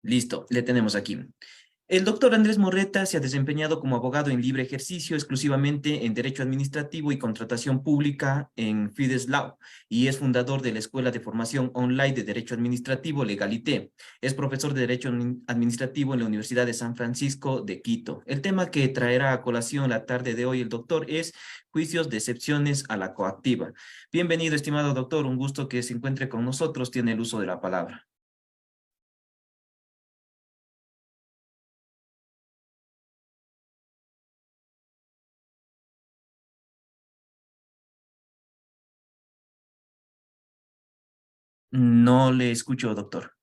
Listo, le tenemos aquí. El doctor Andrés Morreta se ha desempeñado como abogado en libre ejercicio exclusivamente en Derecho Administrativo y Contratación Pública en Fides Law y es fundador de la Escuela de Formación Online de Derecho Administrativo Legalité. Es profesor de Derecho Administrativo en la Universidad de San Francisco de Quito. El tema que traerá a colación la tarde de hoy el doctor es juicios de excepciones a la coactiva. Bienvenido, estimado doctor, un gusto que se encuentre con nosotros, tiene el uso de la palabra. No le escucho, doctor.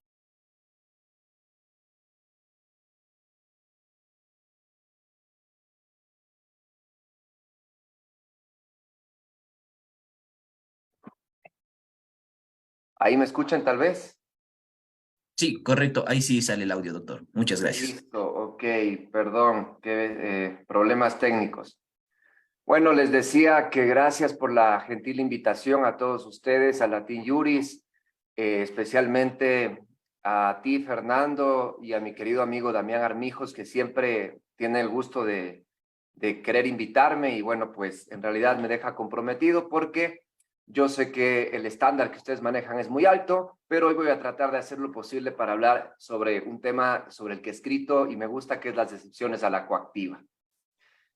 Ahí me escuchan tal vez. Sí, correcto. Ahí sí sale el audio, doctor. Muchas gracias. Listo, ok, perdón, que problemas técnicos. Bueno, les decía que gracias por la gentil invitación a todos ustedes, a Latin Juris, especialmente a ti, Fernando, y a mi querido amigo Damián Armijos, que siempre tiene el gusto de querer invitarme y bueno, pues en realidad me deja comprometido porque yo sé que el estándar que ustedes manejan es muy alto, pero hoy voy a tratar de hacer lo posible para hablar sobre un tema sobre el que he escrito y me gusta, que es las excepciones a la coactiva.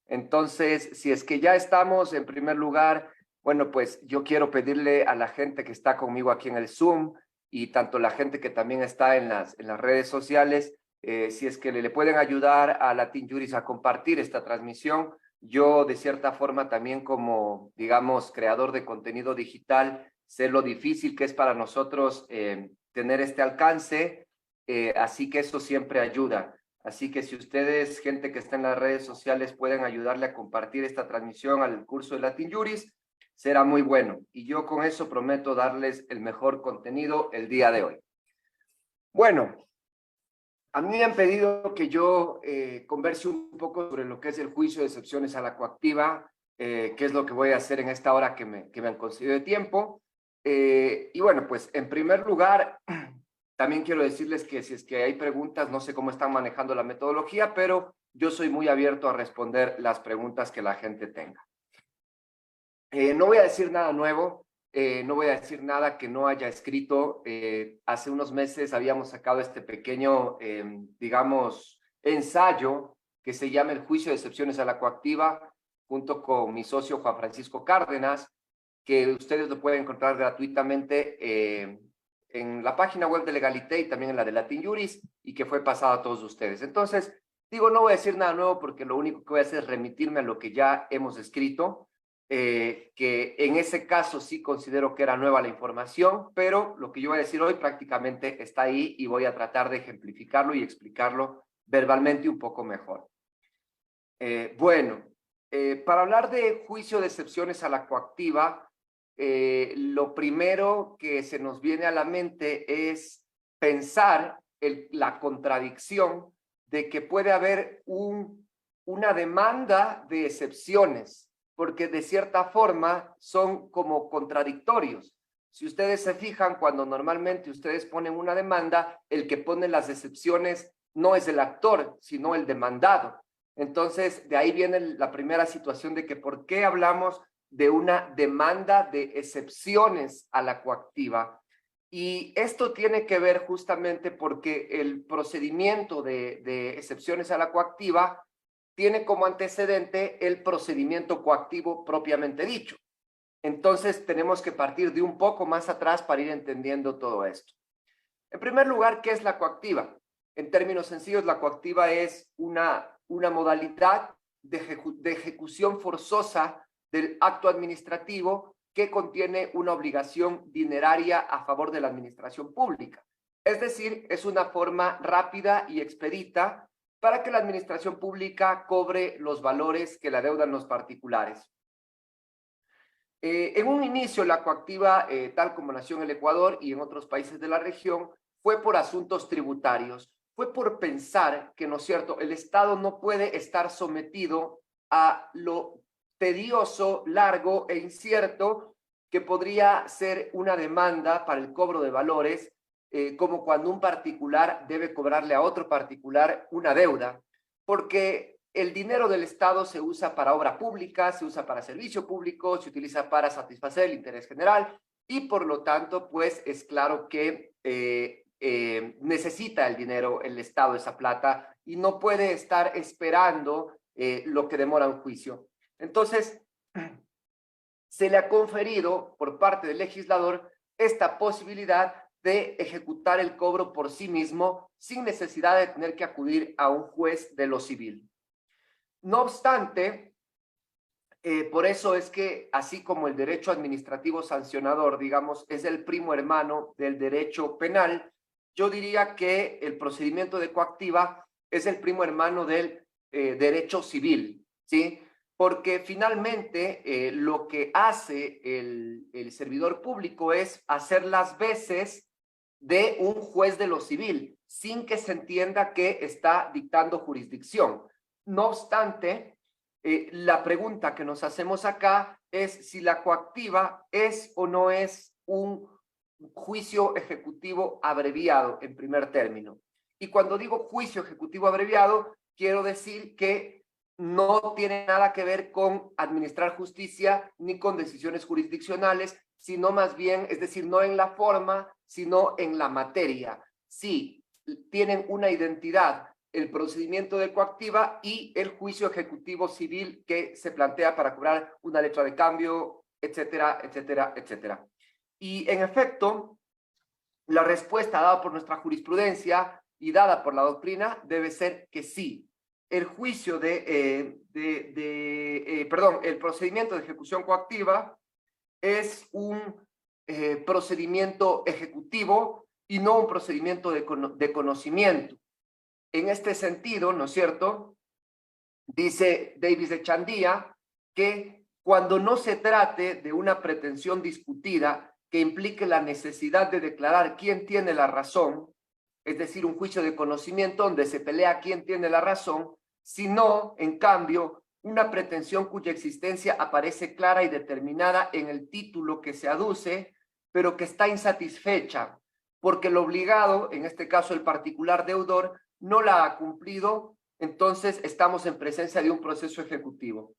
Entonces, si es que ya estamos, en primer lugar, bueno, pues yo quiero pedirle a la gente que está conmigo aquí en el Zoom y tanto la gente que también está en las redes sociales, si es que le pueden ayudar a Latin Juris a compartir esta transmisión. Yo, de cierta forma, también como, digamos, creador de contenido digital, sé lo difícil que es para nosotros tener este alcance, así que eso siempre ayuda. Así que si ustedes, gente que está en las redes sociales, pueden ayudarle a compartir esta transmisión al curso de Latin Juris, será muy bueno. Y yo con eso prometo darles el mejor contenido el día de hoy. Bueno, a mí me han pedido que yo converse un poco sobre lo que es el juicio de excepciones a la coactiva, que es lo que voy a hacer en esta hora que me han concedido de tiempo. Y bueno, pues en primer lugar, también quiero decirles que si es que hay preguntas, no sé cómo están manejando la metodología, pero yo soy muy abierto a responder las preguntas que la gente tenga. No voy a decir nada nuevo, no voy a decir nada que no haya escrito. Hace unos meses habíamos sacado este pequeño, digamos, ensayo que se llama El juicio de excepciones a la coactiva, junto con mi socio Juan Francisco Cárdenas, que ustedes lo pueden encontrar gratuitamente en la página web de Legalité y también en la de Latin Juris, y que fue pasado a todos ustedes. Entonces, digo, no voy a decir nada nuevo porque lo único que voy a hacer es remitirme a lo que ya hemos escrito, que en ese caso sí considero que era nueva la información, pero lo que yo voy a decir hoy prácticamente está ahí y voy a tratar de ejemplificarlo y explicarlo verbalmente un poco mejor. Bueno, para hablar de juicio de excepciones a la coactiva, lo primero que se nos viene a la mente es pensar la contradicción de que puede haber una demanda de excepciones, porque de cierta forma son como contradictorios. Si ustedes se fijan, cuando normalmente ustedes ponen una demanda, el que pone las excepciones no es el actor, sino el demandado. Entonces, de ahí viene la primera situación de que por qué hablamos de una demanda de excepciones a la coactiva. Y esto tiene que ver justamente porque el procedimiento de excepciones a la coactiva tiene como antecedente el procedimiento coactivo propiamente dicho. Entonces, tenemos que partir de un poco más atrás para ir entendiendo todo esto. En primer lugar, ¿qué es la coactiva? En términos sencillos, la coactiva es una modalidad de ejecución forzosa del acto administrativo que contiene una obligación dineraria a favor de la administración pública. Es decir, es una forma rápida y expedita para que la administración pública cobre los valores que la deudan los particulares. En un inicio, la coactiva, tal como nació en el Ecuador y en otros países de la región, fue por asuntos tributarios, fue por pensar que, ¿no es cierto?, el Estado no puede estar sometido a lo tedioso, largo e incierto que podría ser una demanda para el cobro de valores como cuando un particular debe cobrarle a otro particular una deuda, porque el dinero del Estado se usa para obra pública, se usa para servicio público, se utiliza para satisfacer el interés general y por lo tanto, pues es claro que necesita el dinero, el Estado, esa plata y no puede estar esperando lo que demora un juicio. Entonces, se le ha conferido por parte del legislador esta posibilidad de ejecutar el cobro por sí mismo sin necesidad de tener que acudir a un juez de lo civil. No obstante, por eso es que así como el derecho administrativo sancionador, digamos, es el primo hermano del derecho penal, yo diría que el procedimiento de coactiva es el primo hermano del derecho civil, ¿sí? Porque finalmente lo que hace el servidor público es hacer las veces de un juez de lo civil, sin que se entienda que está dictando jurisdicción. No obstante, la pregunta que nos hacemos acá es si la coactiva es o no es un juicio ejecutivo abreviado en primer término. Y cuando digo juicio ejecutivo abreviado, quiero decir que no tiene nada que ver con administrar justicia ni con decisiones jurisdiccionales, sino más bien, es decir, no en la forma, sino en la materia. Sí, tienen una identidad el procedimiento de coactiva y el juicio ejecutivo civil que se plantea para cobrar una letra de cambio, etcétera, etcétera, etcétera. Y en efecto, la respuesta dada por nuestra jurisprudencia y dada por la doctrina debe ser que sí. El juicio el procedimiento de ejecución coactiva es un procedimiento ejecutivo y no un procedimiento de conocimiento. En este sentido, ¿no es cierto?, dice Davis de Chandía que cuando no se trate de una pretensión discutida que implique la necesidad de declarar quién tiene la razón, es decir, un juicio de conocimiento donde se pelea quién tiene la razón, sino, en cambio, una pretensión cuya existencia aparece clara y determinada en el título que se aduce, pero que está insatisfecha, porque el obligado, en este caso el particular deudor, no la ha cumplido, entonces estamos en presencia de un proceso ejecutivo.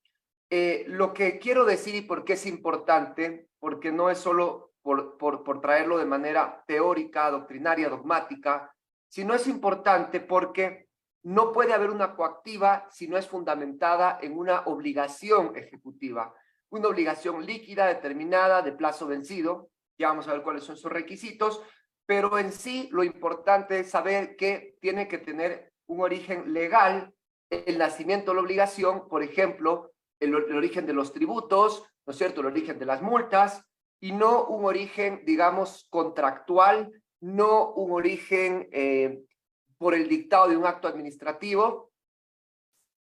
Lo que quiero decir y por qué es importante, porque no es solo por traerlo de manera teórica, doctrinaria, dogmática, sino es importante porque no puede haber una coactiva si no es fundamentada en una obligación ejecutiva, una obligación líquida, determinada, de plazo vencido. Ya vamos a ver cuáles son sus requisitos, pero en sí lo importante es saber que tiene que tener un origen legal, el nacimiento de la obligación, por ejemplo, el origen de los tributos, ¿no es cierto?, el origen de las multas, y no un origen, digamos, contractual, no un origen por el dictado de un acto administrativo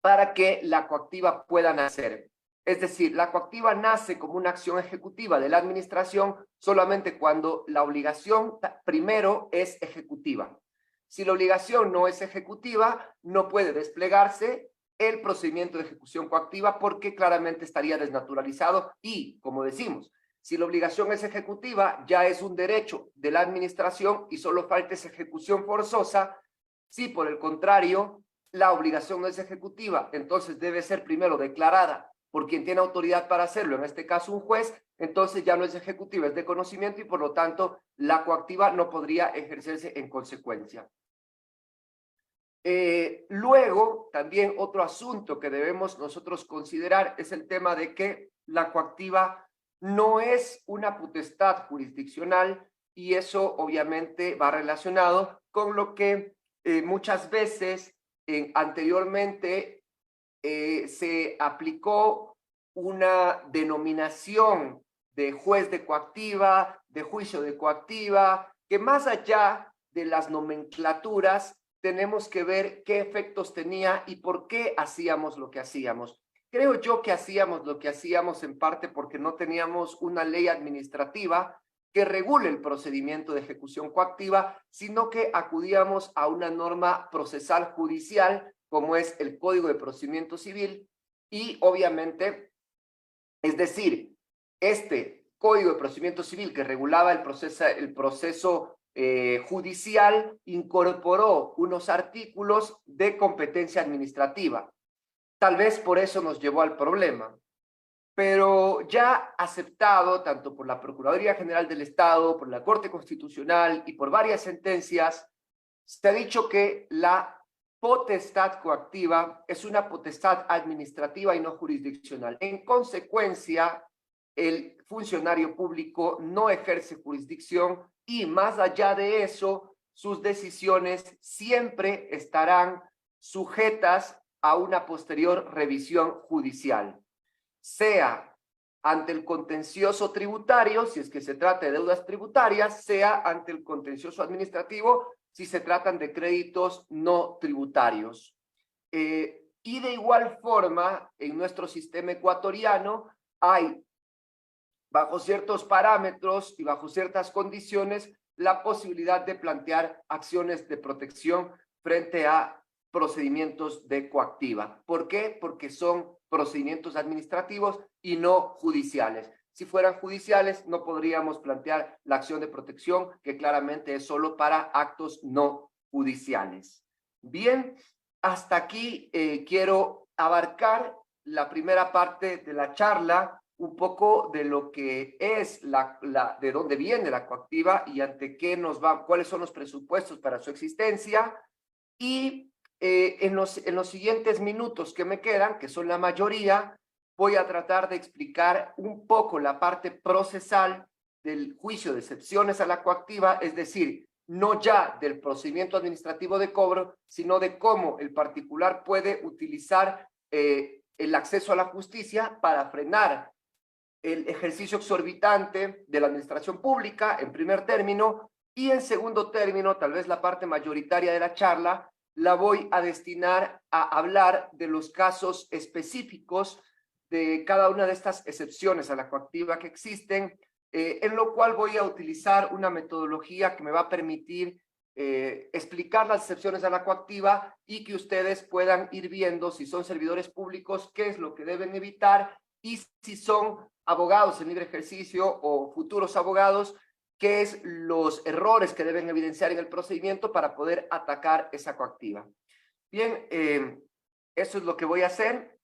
para que la coactiva pueda nacer. Es decir, la coactiva nace como una acción ejecutiva de la administración solamente cuando la obligación primero es ejecutiva. Si la obligación no es ejecutiva, no puede desplegarse el procedimiento de ejecución coactiva porque claramente estaría desnaturalizado y, como decimos, si la obligación es ejecutiva, ya es un derecho de la administración y solo falta esa ejecución forzosa. Si por el contrario, la obligación no es ejecutiva, entonces debe ser primero declarada por quien tiene autoridad para hacerlo, en este caso un juez, entonces ya no es ejecutiva, es de conocimiento y por lo tanto la coactiva no podría ejercerse en consecuencia. Luego, también otro asunto que debemos nosotros considerar es el tema de que la coactiva no es una potestad jurisdiccional y eso obviamente va relacionado con lo que muchas veces anteriormente se aplicó una denominación de juez de coactiva, de juicio de coactiva, que más allá de las nomenclaturas tenemos que ver qué efectos tenía y por qué hacíamos lo que hacíamos. Creo yo que hacíamos lo que hacíamos en parte porque no teníamos una ley administrativa que regule el procedimiento de ejecución coactiva, sino que acudíamos a una norma procesal judicial como es el Código de Procedimiento Civil y obviamente, es decir, este Código de Procedimiento Civil que regulaba el proceso judicial incorporó unos artículos de competencia administrativa. Tal vez por eso nos llevó al problema, pero ya aceptado tanto por la Procuraduría General del Estado, por la Corte Constitucional y por varias sentencias, se ha dicho que la potestad coactiva es una potestad administrativa y no jurisdiccional. En consecuencia, el funcionario público no ejerce jurisdicción y más allá de eso, sus decisiones siempre estarán sujetas a una posterior revisión judicial, sea ante el contencioso tributario, si es que se trata de deudas tributarias, sea ante el contencioso administrativo, si se tratan de créditos no tributarios. Y de igual forma, en nuestro sistema ecuatoriano hay, bajo ciertos parámetros y bajo ciertas condiciones, la posibilidad de plantear acciones de protección frente a procedimientos de coactiva. ¿Por qué? Porque son procedimientos administrativos y no judiciales. Si fueran judiciales, no podríamos plantear la acción de protección, que claramente es solo para actos no judiciales. Bien, hasta aquí quiero abarcar la primera parte de la charla, un poco de lo que es de dónde viene la coactiva y ante qué nos va, cuáles son los presupuestos para su existencia. Y en los siguientes minutos que me quedan, que son la mayoría, voy a tratar de explicar un poco la parte procesal del juicio de excepciones a la coactiva, es decir, no ya del procedimiento administrativo de cobro, sino de cómo el particular puede utilizar el acceso a la justicia para frenar el ejercicio exorbitante de la administración pública, en primer término, y en segundo término, tal vez la parte mayoritaria de la charla, la voy a destinar a hablar de los casos específicos de cada una de estas excepciones a la coactiva que existen, en lo cual voy a utilizar una metodología que me va a permitir explicar las excepciones a la coactiva y que ustedes puedan ir viendo si son servidores públicos, qué es lo que deben evitar, y si son abogados en libre ejercicio o futuros abogados, qué es los errores que deben evidenciar en el procedimiento para poder atacar esa coactiva. Bien, eso es lo que voy a hacer.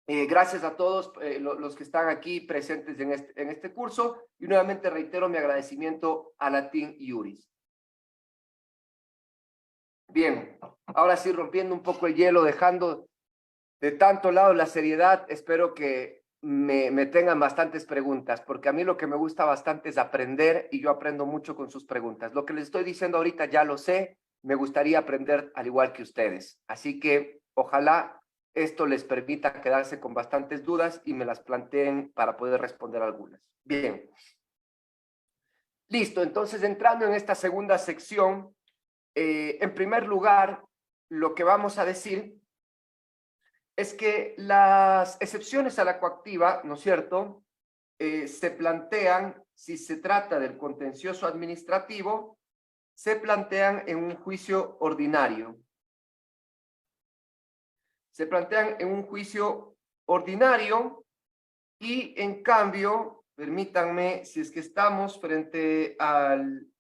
Gracias a todos los que están aquí presentes en este curso, y nuevamente reitero mi agradecimiento a Latin Juris. Bien, ahora sí, rompiendo un poco el hielo, dejando de tanto lado la seriedad, espero que me tengan bastantes preguntas, porque a mí lo que me gusta bastante es aprender, y yo aprendo mucho con sus preguntas. Lo que les estoy diciendo ahorita ya lo sé, me gustaría aprender al igual que ustedes. Así que ojalá esto les permita quedarse con bastantes dudas y me las planteen para poder responder algunas. Bien. Listo, entonces entrando en esta segunda sección, en primer lugar, lo que vamos a decir es que las excepciones a la coactiva, ¿no es cierto?, se plantean, si se trata del contencioso administrativo, se plantean en un juicio ordinario. Se plantean en un juicio ordinario y, en cambio, permítanme, si es que estamos frente al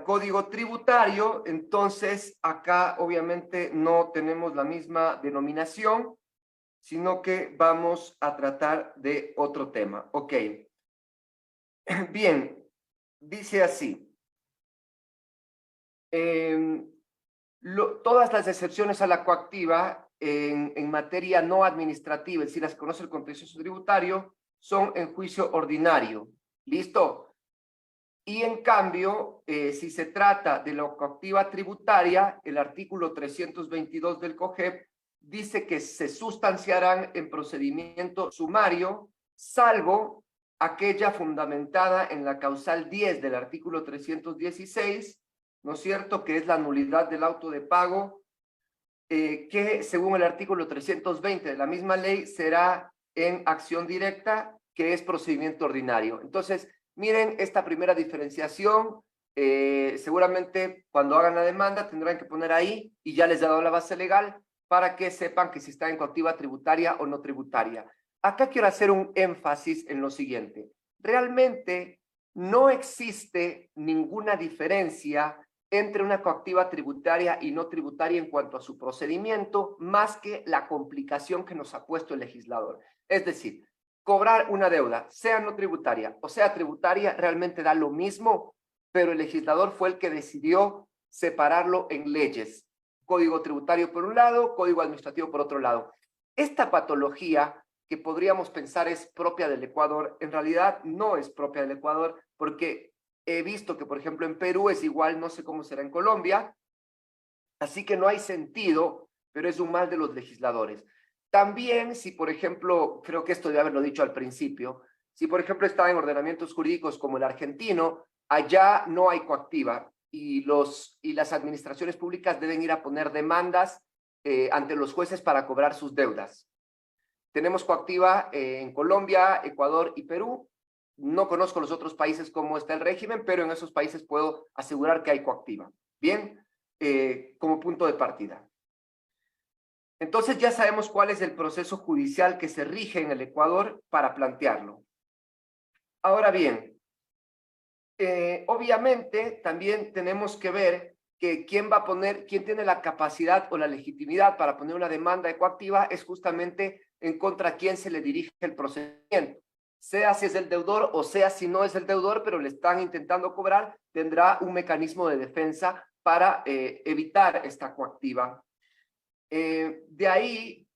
código tributario, entonces acá obviamente no tenemos la misma denominación, sino que vamos a tratar de otro tema. Ok. Bien, dice así. Todas las excepciones a la coactiva en materia no administrativa, es decir, las que conoce el contencioso tributario, son en juicio ordinario. ¿Listo? Y en cambio, si se trata de la coactiva tributaria, el artículo 322 del COGEP dice que se sustanciarán en procedimiento sumario, salvo aquella fundamentada en la causal 10 del artículo 316, ¿no es cierto?, que es la nulidad del auto de pago, que según el artículo 320 de la misma ley será en acción directa, que es procedimiento ordinario. Entonces, miren esta primera diferenciación. Seguramente cuando hagan la demanda tendrán que poner ahí, y ya les he dado la base legal para que sepan que si está en coactiva tributaria o no tributaria. Acá quiero hacer un énfasis en lo siguiente. Realmente no existe ninguna diferencia entre una coactiva tributaria y no tributaria en cuanto a su procedimiento, más que la complicación que nos ha puesto el legislador. Es decir, cobrar una deuda, sea no tributaria o sea tributaria, realmente da lo mismo, pero el legislador fue el que decidió separarlo en leyes. Código tributario por un lado, código administrativo por otro lado. Esta patología que podríamos pensar es propia del Ecuador, en realidad no es propia del Ecuador, porque he visto que, por ejemplo, en Perú es igual, no sé cómo será en Colombia, así que no hay sentido, pero es un mal de los legisladores. También, si por ejemplo, creo que esto debe haberlo dicho al principio, si por ejemplo está en ordenamientos jurídicos como el argentino, allá no hay coactiva y las administraciones públicas deben ir a poner demandas ante los jueces para cobrar sus deudas. Tenemos coactiva en Colombia, Ecuador y Perú. No conozco los otros países cómo está el régimen, pero en esos países puedo asegurar que hay coactiva. Bien, como punto de partida. Entonces ya sabemos cuál es el proceso judicial que se rige en el Ecuador para plantearlo. Ahora bien, obviamente también tenemos que ver que quién tiene la capacidad o la legitimidad para poner una demanda de coactiva es justamente en contra a quién se le dirige el procedimiento. Sea si es el deudor o sea si no es el deudor, pero le están intentando cobrar, tendrá un mecanismo de defensa para evitar esta coactiva. De ahí,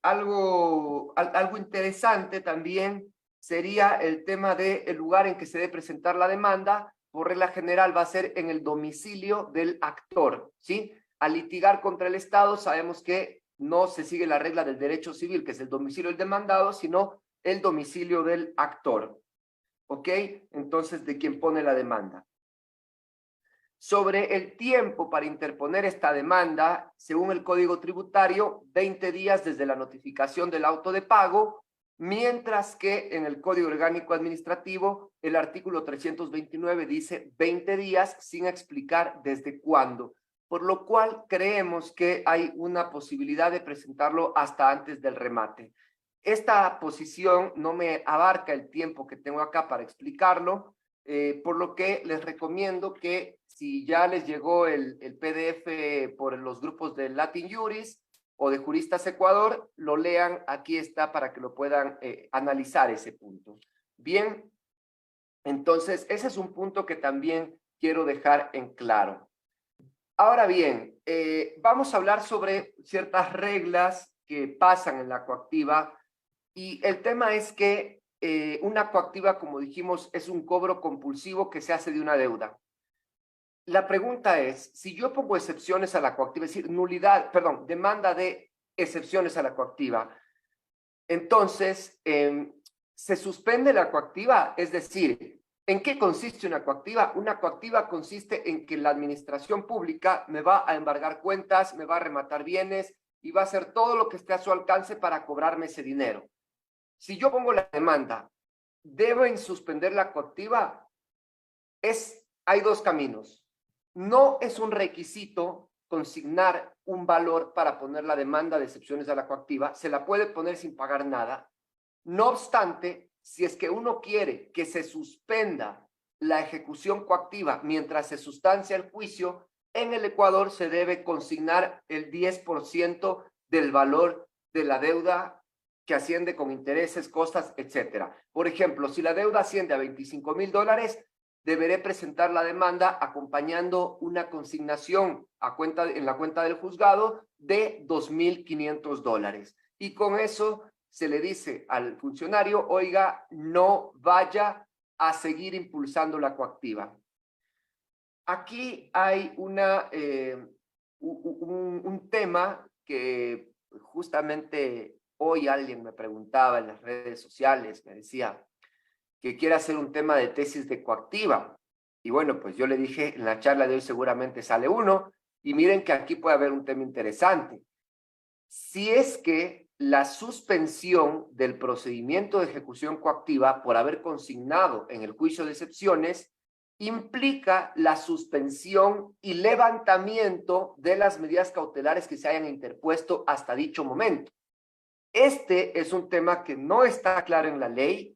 algo interesante también sería el tema del lugar en que se debe presentar la demanda. Por regla general va a ser en el domicilio del actor, ¿sí? Al litigar contra el Estado sabemos que no se sigue la regla del derecho civil, que es el domicilio del demandado, sino el domicilio del actor, ¿ok? Entonces, de quien pone la demanda. Sobre el tiempo para interponer esta demanda, según el Código Tributario, 20 días desde la notificación del auto de pago, mientras que en el Código Orgánico Administrativo, el artículo 329 dice 20 días sin explicar desde cuándo, por lo cual creemos que hay una posibilidad de presentarlo hasta antes del remate. Esta posición no me abarca el tiempo que tengo acá para explicarlo, por lo que les recomiendo que si ya les llegó el PDF por los grupos de Latin Juris o de Juristas Ecuador, lo lean, aquí está para que lo puedan analizar ese punto. Bien, entonces ese es un punto que también quiero dejar en claro. Ahora bien, vamos a hablar sobre ciertas reglas que pasan en la coactiva y el tema es que una coactiva, como dijimos, es un cobro compulsivo que se hace de una deuda. La pregunta es, si yo pongo excepciones a la coactiva, es decir, demanda de excepciones a la coactiva, entonces se suspende la coactiva, es decir, ¿en qué consiste una coactiva? Una coactiva consiste en que la administración pública me va a embargar cuentas, me va a rematar bienes y va a hacer todo lo que esté a su alcance para cobrarme ese dinero. Si yo pongo la demanda, ¿deben suspender la coactiva? Hay dos caminos. No es un requisito consignar un valor para poner la demanda de excepciones a la coactiva, se la puede poner sin pagar nada. No obstante, si es que uno quiere que se suspenda la ejecución coactiva mientras se sustancia el juicio, en el Ecuador se debe consignar el 10% del valor de la deuda que asciende con intereses, costas, etcétera. Por ejemplo, si la deuda asciende a $25,000, deberé presentar la demanda acompañando una consignación en la cuenta del juzgado de $2,500. Y con eso se le dice al funcionario, oiga, no vaya a seguir impulsando la coactiva. Aquí hay un tema que justamente hoy alguien me preguntaba en las redes sociales, me decía que quiere hacer un tema de tesis de coactiva. Y bueno, pues yo le dije, en la charla de hoy seguramente sale uno, y miren que aquí puede haber un tema interesante. Si es que la suspensión del procedimiento de ejecución coactiva por haber consignado en el juicio de excepciones implica la suspensión y levantamiento de las medidas cautelares que se hayan interpuesto hasta dicho momento. Este es un tema que no está claro en la ley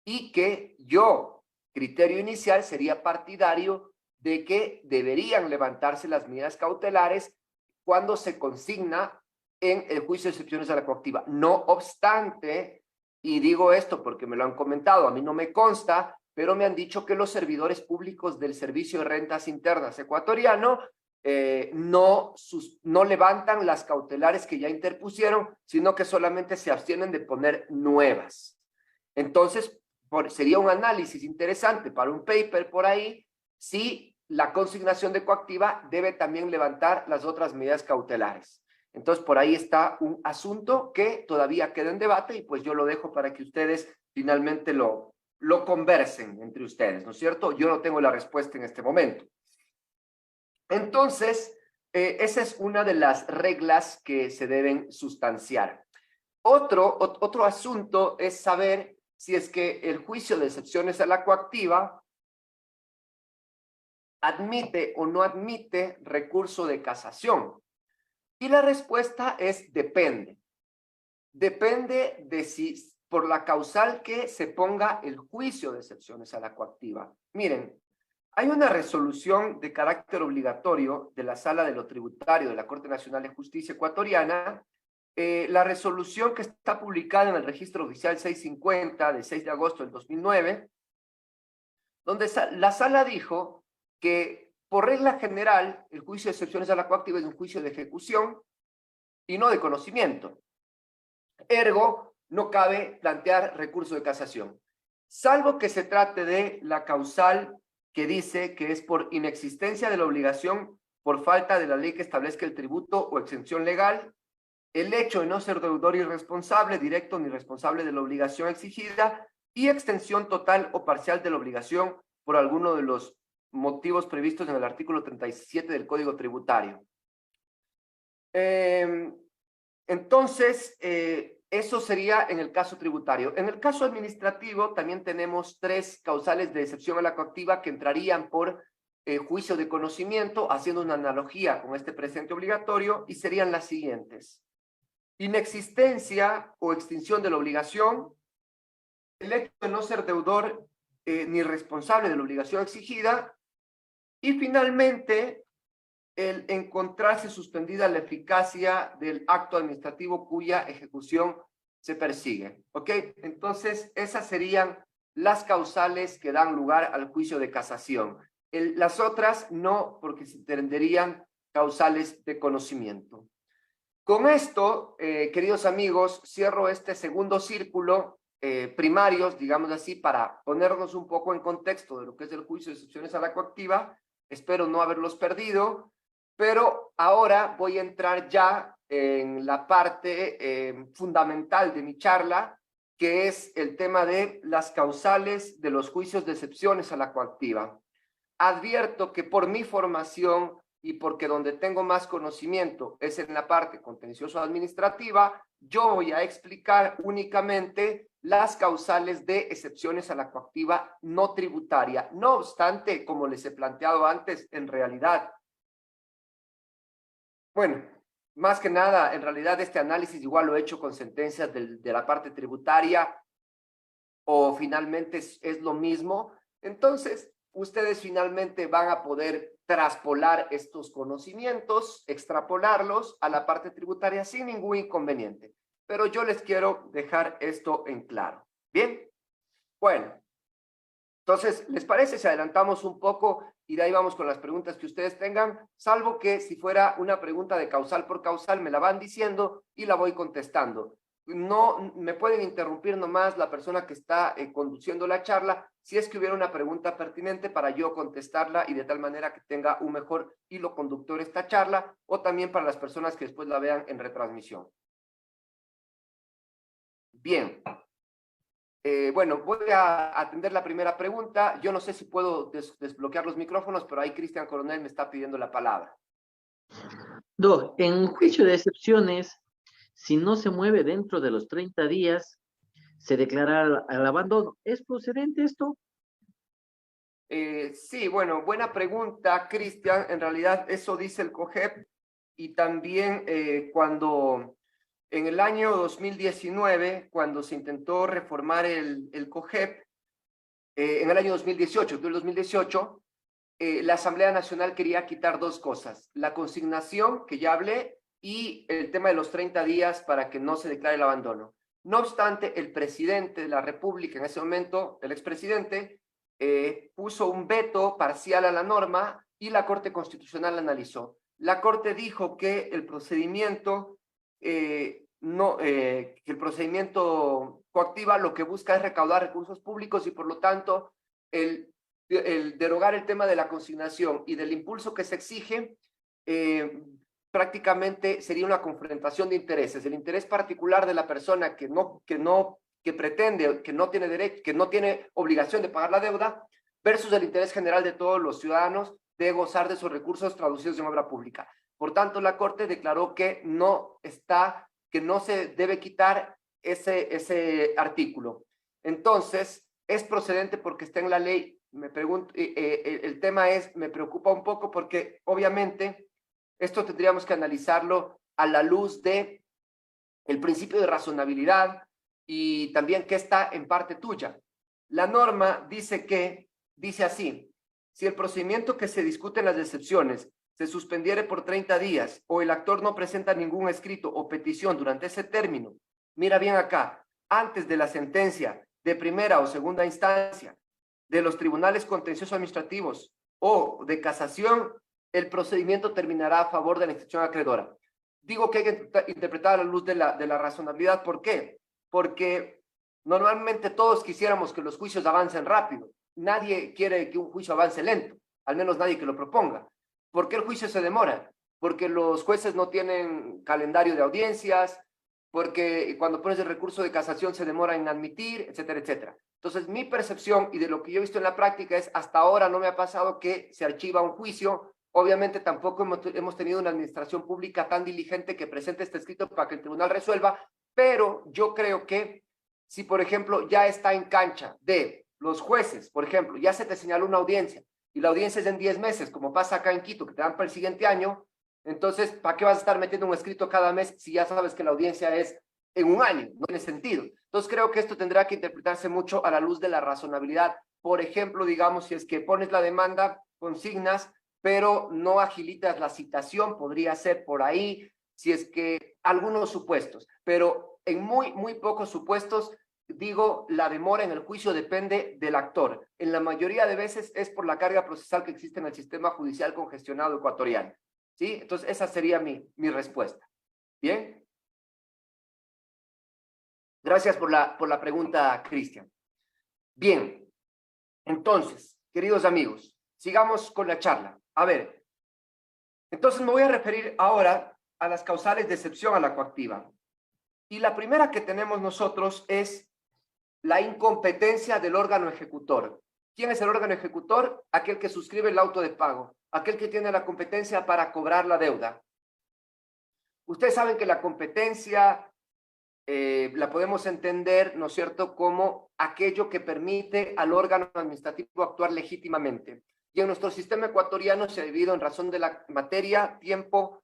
y que yo, criterio inicial, sería partidario de que deberían levantarse las medidas cautelares cuando se consigna en el juicio de excepciones a la coactiva. No obstante, y digo esto porque me lo han comentado, a mí no me consta, pero me han dicho que los servidores públicos del Servicio de Rentas Internas ecuatoriano no levantan las cautelares que ya interpusieron, sino que solamente se abstienen de poner nuevas. Entonces, sería un análisis interesante para un paper por ahí, si la consignación de coactiva debe también levantar las otras medidas cautelares. Entonces, por ahí está un asunto que todavía queda en debate y pues yo lo dejo para que ustedes finalmente lo conversen entre ustedes, ¿no es cierto? Yo no tengo la respuesta en este momento. Entonces, esa es una de las reglas que se deben sustanciar. Otro asunto es saber si es que el juicio de excepciones a la coactiva admite o no admite recurso de casación. Y la respuesta es depende. Depende de si por la causal que se ponga el juicio de excepciones a la coactiva. Miren, hay una resolución de carácter obligatorio de la Sala de lo Tributario de la Corte Nacional de Justicia ecuatoriana, la resolución que está publicada en el Registro Oficial 650 de 6 de agosto del 2009, donde la Sala dijo que por regla general el juicio de excepciones a la coactiva es un juicio de ejecución y no de conocimiento. Ergo, no cabe plantear recurso de casación, salvo que se trate de la causal que dice que es por inexistencia de la obligación por falta de la ley que establezca el tributo o exención legal, el hecho de no ser deudor irresponsable, directo ni responsable de la obligación exigida y extensión total o parcial de la obligación por alguno de los motivos previstos en el artículo 37 del Código Tributario. Entonces, eso sería en el caso tributario. En el caso administrativo también tenemos 3 causales de excepción a la coactiva que entrarían por juicio de conocimiento, haciendo una analogía con este presente obligatorio, y serían las siguientes: inexistencia o extinción de la obligación, el hecho de no ser deudor ni responsable de la obligación exigida, y finalmente el encontrarse suspendida la eficacia del acto administrativo cuya ejecución se persigue. ¿Ok? Entonces, esas serían las causales que dan lugar al juicio de casación. Las otras no, porque se tendrían causales de conocimiento. Con esto, queridos amigos, cierro este segundo círculo, primarios, digamos así, para ponernos un poco en contexto de lo que es el juicio de excepciones a la coactiva. Espero no haberlos perdido. Pero ahora voy a entrar ya en la parte fundamental de mi charla, que es el tema de las causales de los juicios de excepciones a la coactiva. Advierto que por mi formación y porque donde tengo más conocimiento es en la parte contencioso-administrativa, yo voy a explicar únicamente las causales de excepciones a la coactiva no tributaria. No obstante, como les he planteado antes, en realidad, bueno, más que nada, en realidad este análisis igual lo he hecho con sentencias de la parte tributaria o finalmente es lo mismo. Entonces, ustedes finalmente van a poder traspolar estos conocimientos, extrapolarlos a la parte tributaria sin ningún inconveniente. Pero yo les quiero dejar esto en claro. ¿Bien? Bueno. Entonces, ¿les parece si adelantamos un poco y de ahí vamos con las preguntas que ustedes tengan? Salvo que si fuera una pregunta de causal por causal, me la van diciendo y la voy contestando. No me pueden interrumpir nomás la persona que está conduciendo la charla si es que hubiera una pregunta pertinente para yo contestarla y de tal manera que tenga un mejor hilo conductor esta charla, o también para las personas que después la vean en retransmisión. Bien. Bueno, voy a atender la primera pregunta. Yo no sé si puedo desbloquear los micrófonos, pero ahí Cristian Coronel me está pidiendo la palabra. En juicio de excepciones, si no se mueve dentro de los 30 días, se declara el abandono. ¿Es procedente esto? Sí, bueno, buena pregunta, Cristian. En realidad eso dice el COGEP, y también cuando en el año 2019, cuando se intentó reformar el COGEP, en el año 2018, octubre del 2018, la Asamblea Nacional quería quitar dos cosas, la consignación, que ya hablé, y el tema de los 30 días para que no se declare el abandono. No obstante, el presidente de la República, en ese momento, el expresidente, puso un veto parcial a la norma y la Corte Constitucional la analizó. La Corte dijo que el procedimiento, que el procedimiento coactiva lo que busca es recaudar recursos públicos y por lo tanto el derogar el tema de la consignación y del impulso que se exige, prácticamente sería una confrontación de intereses. El interés particular de la persona que pretende, que no tiene derecho, que no tiene obligación de pagar la deuda, versus el interés general de todos los ciudadanos de gozar de sus recursos traducidos en obra pública. Por tanto, la Corte declaró que no se debe quitar ese artículo. Entonces, es procedente porque está en la ley. Me pregunto, el tema me preocupa un poco porque obviamente esto tendríamos que analizarlo a la luz de el principio de razonabilidad y también que está en parte tuya. La norma dice así: si el procedimiento que se discute en las excepciones se suspendiere por 30 días o el actor no presenta ningún escrito o petición durante ese término, mira bien acá, antes de la sentencia de primera o segunda instancia de los tribunales contenciosos administrativos o de casación, el procedimiento terminará a favor de la institución acreedora. Digo que hay que interpretar a la luz de la razonabilidad. ¿Por qué? Porque normalmente todos quisiéramos que los juicios avancen rápido. Nadie quiere que un juicio avance lento, al menos nadie que lo proponga. ¿Por qué el juicio se demora? Porque los jueces no tienen calendario de audiencias, porque cuando pones el recurso de casación se demora en admitir, etcétera, etcétera. Entonces, mi percepción y de lo que yo he visto en la práctica es, hasta ahora no me ha pasado que se archiva un juicio. Obviamente tampoco hemos tenido una administración pública tan diligente que presente este escrito para que el tribunal resuelva, pero yo creo que si, por ejemplo, ya está en cancha de los jueces, por ejemplo, ya se te señaló una audiencia y la audiencia es en 10 meses, como pasa acá en Quito, que te dan para el siguiente año, entonces, ¿para qué vas a estar metiendo un escrito cada mes si ya sabes que la audiencia es en un año? No tiene sentido. Entonces, creo que esto tendrá que interpretarse mucho a la luz de la razonabilidad. Por ejemplo, digamos, si es que pones la demanda, consignas, pero no agilitas la citación, podría ser por ahí, si es que algunos supuestos, pero en muy, muy pocos supuestos, digo, la demora en el juicio depende del actor. En la mayoría de veces es por la carga procesal que existe en el sistema judicial congestionado ecuatoriano. ¿Sí? Entonces, esa sería mi respuesta. ¿Bien? Gracias por la pregunta, Cristian. Bien. Entonces, queridos amigos, sigamos con la charla. A ver, entonces me voy a referir ahora a las causales de excepción a la coactiva. Y la primera que tenemos nosotros es la incompetencia del órgano ejecutor. ¿Quién es el órgano ejecutor? Aquel que suscribe el auto de pago, aquel que tiene la competencia para cobrar la deuda. Ustedes saben que la competencia la podemos entender, ¿no es cierto?, como aquello que permite al órgano administrativo actuar legítimamente. Y en nuestro sistema ecuatoriano se ha dividido en razón de la materia, tiempo,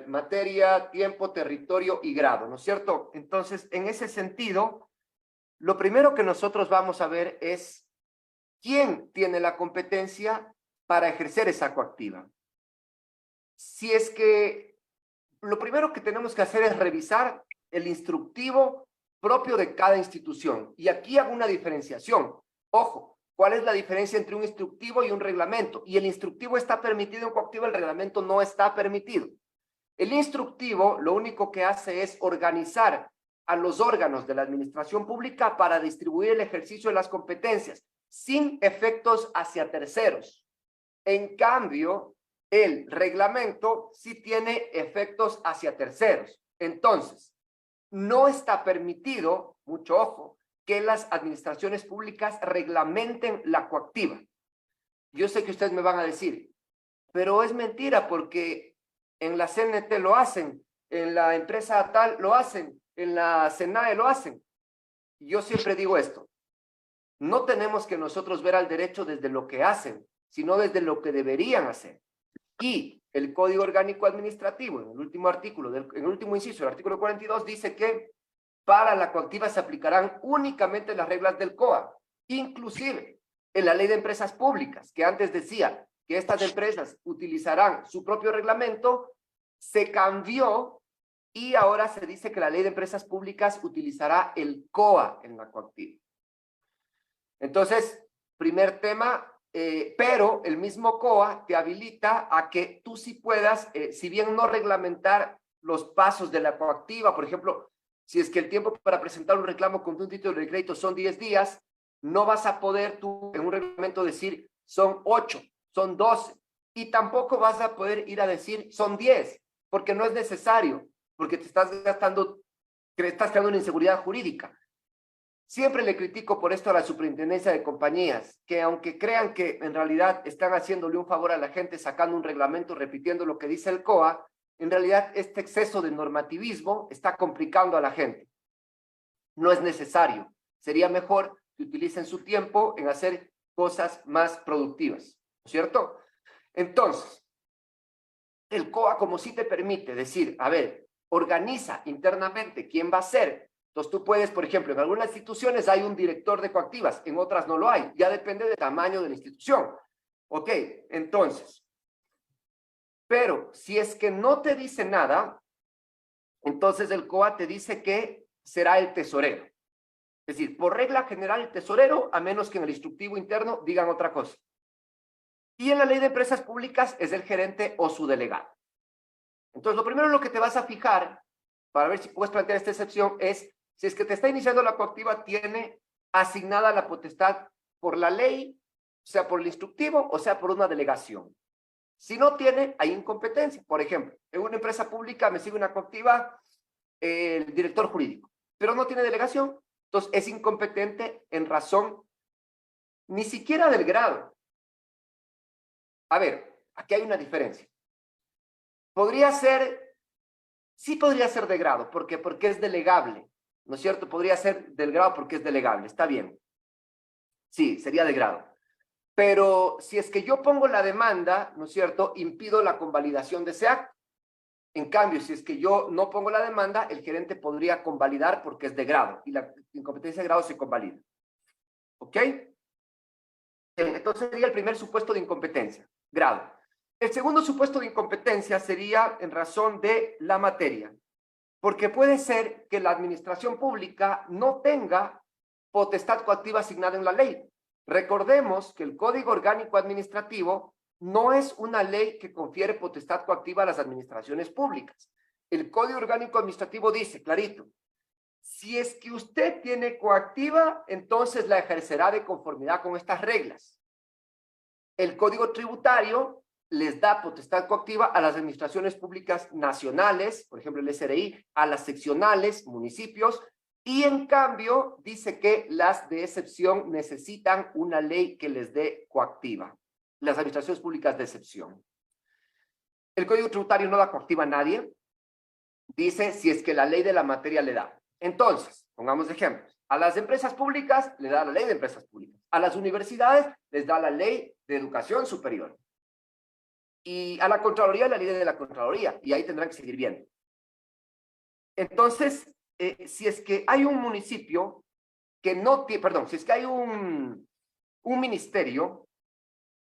materia, tiempo, territorio y grado, ¿no es cierto? Entonces, en ese sentido, lo primero que nosotros vamos a ver es quién tiene la competencia para ejercer esa coactiva. Si es que lo primero que tenemos que hacer es revisar el instructivo propio de cada institución. Y aquí hago una diferenciación. Ojo, ¿cuál es la diferencia entre un instructivo y un reglamento? Y el instructivo está permitido en coactiva, el reglamento no está permitido. El instructivo lo único que hace es organizar a los órganos de la administración pública para distribuir el ejercicio de las competencias, sin efectos hacia terceros. En cambio, el reglamento sí tiene efectos hacia terceros. Entonces, no está permitido, mucho ojo, que las administraciones públicas reglamenten la coactiva. Yo sé que ustedes me van a decir, pero es mentira porque en la CNT lo hacen, en la empresa tal lo hacen, en la SENAE lo hacen. Yo siempre digo esto, no tenemos que nosotros ver al derecho desde lo que hacen, sino desde lo que deberían hacer. Y el Código Orgánico Administrativo, en el último artículo, en el último inciso, el artículo 42, dice que para la coactiva se aplicarán únicamente las reglas del COA Inclusive, en la ley de empresas públicas, que antes decía que estas empresas utilizarán su propio reglamento, se cambió y ahora se dice que la ley de empresas públicas utilizará el COA en la coactiva. Entonces, primer tema, pero el mismo COA te habilita a que tú sí puedas, si bien no reglamentar los pasos de la coactiva, por ejemplo, si es que el tiempo para presentar un reclamo con un título de crédito son 10 días, no vas a poder tú en un reglamento decir son 8, son 12, y tampoco vas a poder ir a decir son 10, porque no es necesario, porque te estás estás creando una inseguridad jurídica. Siempre le critico por esto a la superintendencia de compañías, que aunque crean que en realidad están haciéndole un favor a la gente sacando un reglamento, repitiendo lo que dice el COA, en realidad este exceso de normativismo está complicando a la gente. No es necesario. Sería mejor que utilicen su tiempo en hacer cosas más productivas, ¿no es cierto? Entonces, el COA como sí te permite decir, a ver, organiza internamente quién va a ser. Entonces tú puedes, por ejemplo, en algunas instituciones hay un director de coactivas, en otras no lo hay. Ya depende del tamaño de la institución. Ok, entonces, pero si es que no te dice nada, entonces el COA te dice que será el tesorero. Es decir, por regla general el tesorero, a menos que en el instructivo interno digan otra cosa. Y en la ley de empresas públicas es el gerente o su delegado. Entonces, lo primero en lo que te vas a fijar, para ver si puedes plantear esta excepción, es si es que te está iniciando la coactiva, tiene asignada la potestad por la ley, sea por el instructivo o sea por una delegación. Si no tiene, hay incompetencia. Por ejemplo, en una empresa pública me sigue una coactiva el director jurídico, pero no tiene delegación, entonces es incompetente en razón ni siquiera del grado. A ver, aquí hay una diferencia. Podría ser, sí podría ser de grado, porque es delegable, ¿no es cierto? Podría ser del grado porque es delegable, está bien. Sí, sería de grado. Pero si es que yo pongo la demanda, ¿no es cierto?, impido la convalidación de ese acto. En cambio, si es que yo no pongo la demanda, el gerente podría convalidar porque es de grado y la incompetencia de grado se convalida. ¿Ok? Entonces sería el primer supuesto de incompetencia, grado. El segundo supuesto de incompetencia sería en razón de la materia, porque puede ser que la administración pública no tenga potestad coactiva asignada en la ley. Recordemos que el Código Orgánico Administrativo no es una ley que confiere potestad coactiva a las administraciones públicas. El Código Orgánico Administrativo dice, clarito, si es que usted tiene coactiva, entonces la ejercerá de conformidad con estas reglas. El Código Tributario les da potestad coactiva a las administraciones públicas nacionales, por ejemplo el SRI, a las seccionales, municipios, y en cambio dice que las de excepción necesitan una ley que les dé coactiva. Las administraciones públicas de excepción. El Código Tributario no da coactiva a nadie. Dice si es que la ley de la materia le da. Entonces, pongamos ejemplos. A las empresas públicas le da la ley de empresas públicas. A las universidades les da la ley de educación superior. Y a la Contraloría la ley de la Contraloría. Y ahí tendrán que seguir viendo. Entonces, si es que hay un municipio que no tiene, perdón, si es que hay un ministerio,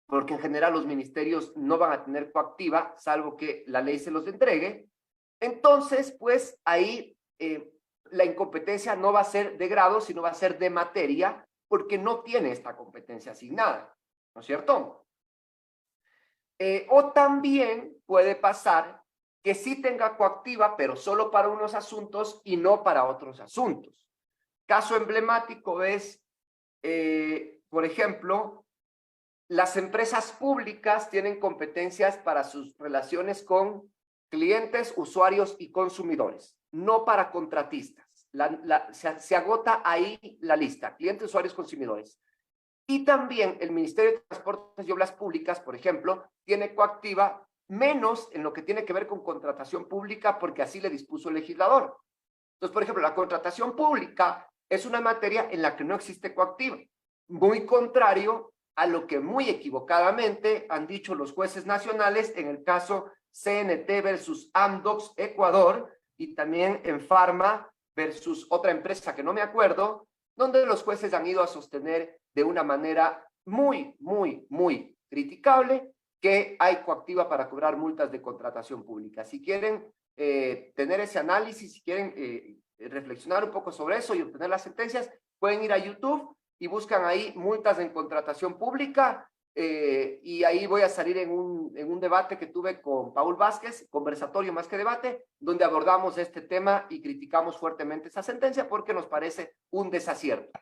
porque en general los ministerios no van a tener coactiva, salvo que la ley se los entregue, entonces, pues ahí la incompetencia no va a ser de grado, sino va a ser de materia, porque no tiene esta competencia asignada, ¿no es cierto? O también puede pasar que sí tenga coactiva, pero solo para unos asuntos y no para otros asuntos. Caso emblemático es, por ejemplo, las empresas públicas tienen competencias para sus relaciones con clientes, usuarios y consumidores, no para contratistas. Se agota ahí la lista, clientes, usuarios, consumidores. Y también el Ministerio de Transportes y Obras Públicas, por ejemplo, tiene coactiva menos en lo que tiene que ver con contratación pública, porque así le dispuso el legislador. Entonces, por ejemplo, la contratación pública es una materia en la que no existe coactiva, muy contrario a lo que muy equivocadamente han dicho los jueces nacionales en el caso CNT versus Amdocs Ecuador y también en Pharma versus otra empresa que no me acuerdo, donde los jueces han ido a sostener de una manera muy, muy, muy criticable que hay coactiva para cobrar multas de contratación pública. Si quieren tener ese análisis, si quieren reflexionar un poco sobre eso y obtener las sentencias, pueden ir a YouTube y buscan ahí multas en contratación pública, y ahí voy a salir en un debate que tuve con Paul Vázquez, conversatorio más que debate, donde abordamos este tema y criticamos fuertemente esa sentencia porque nos parece un desacierto.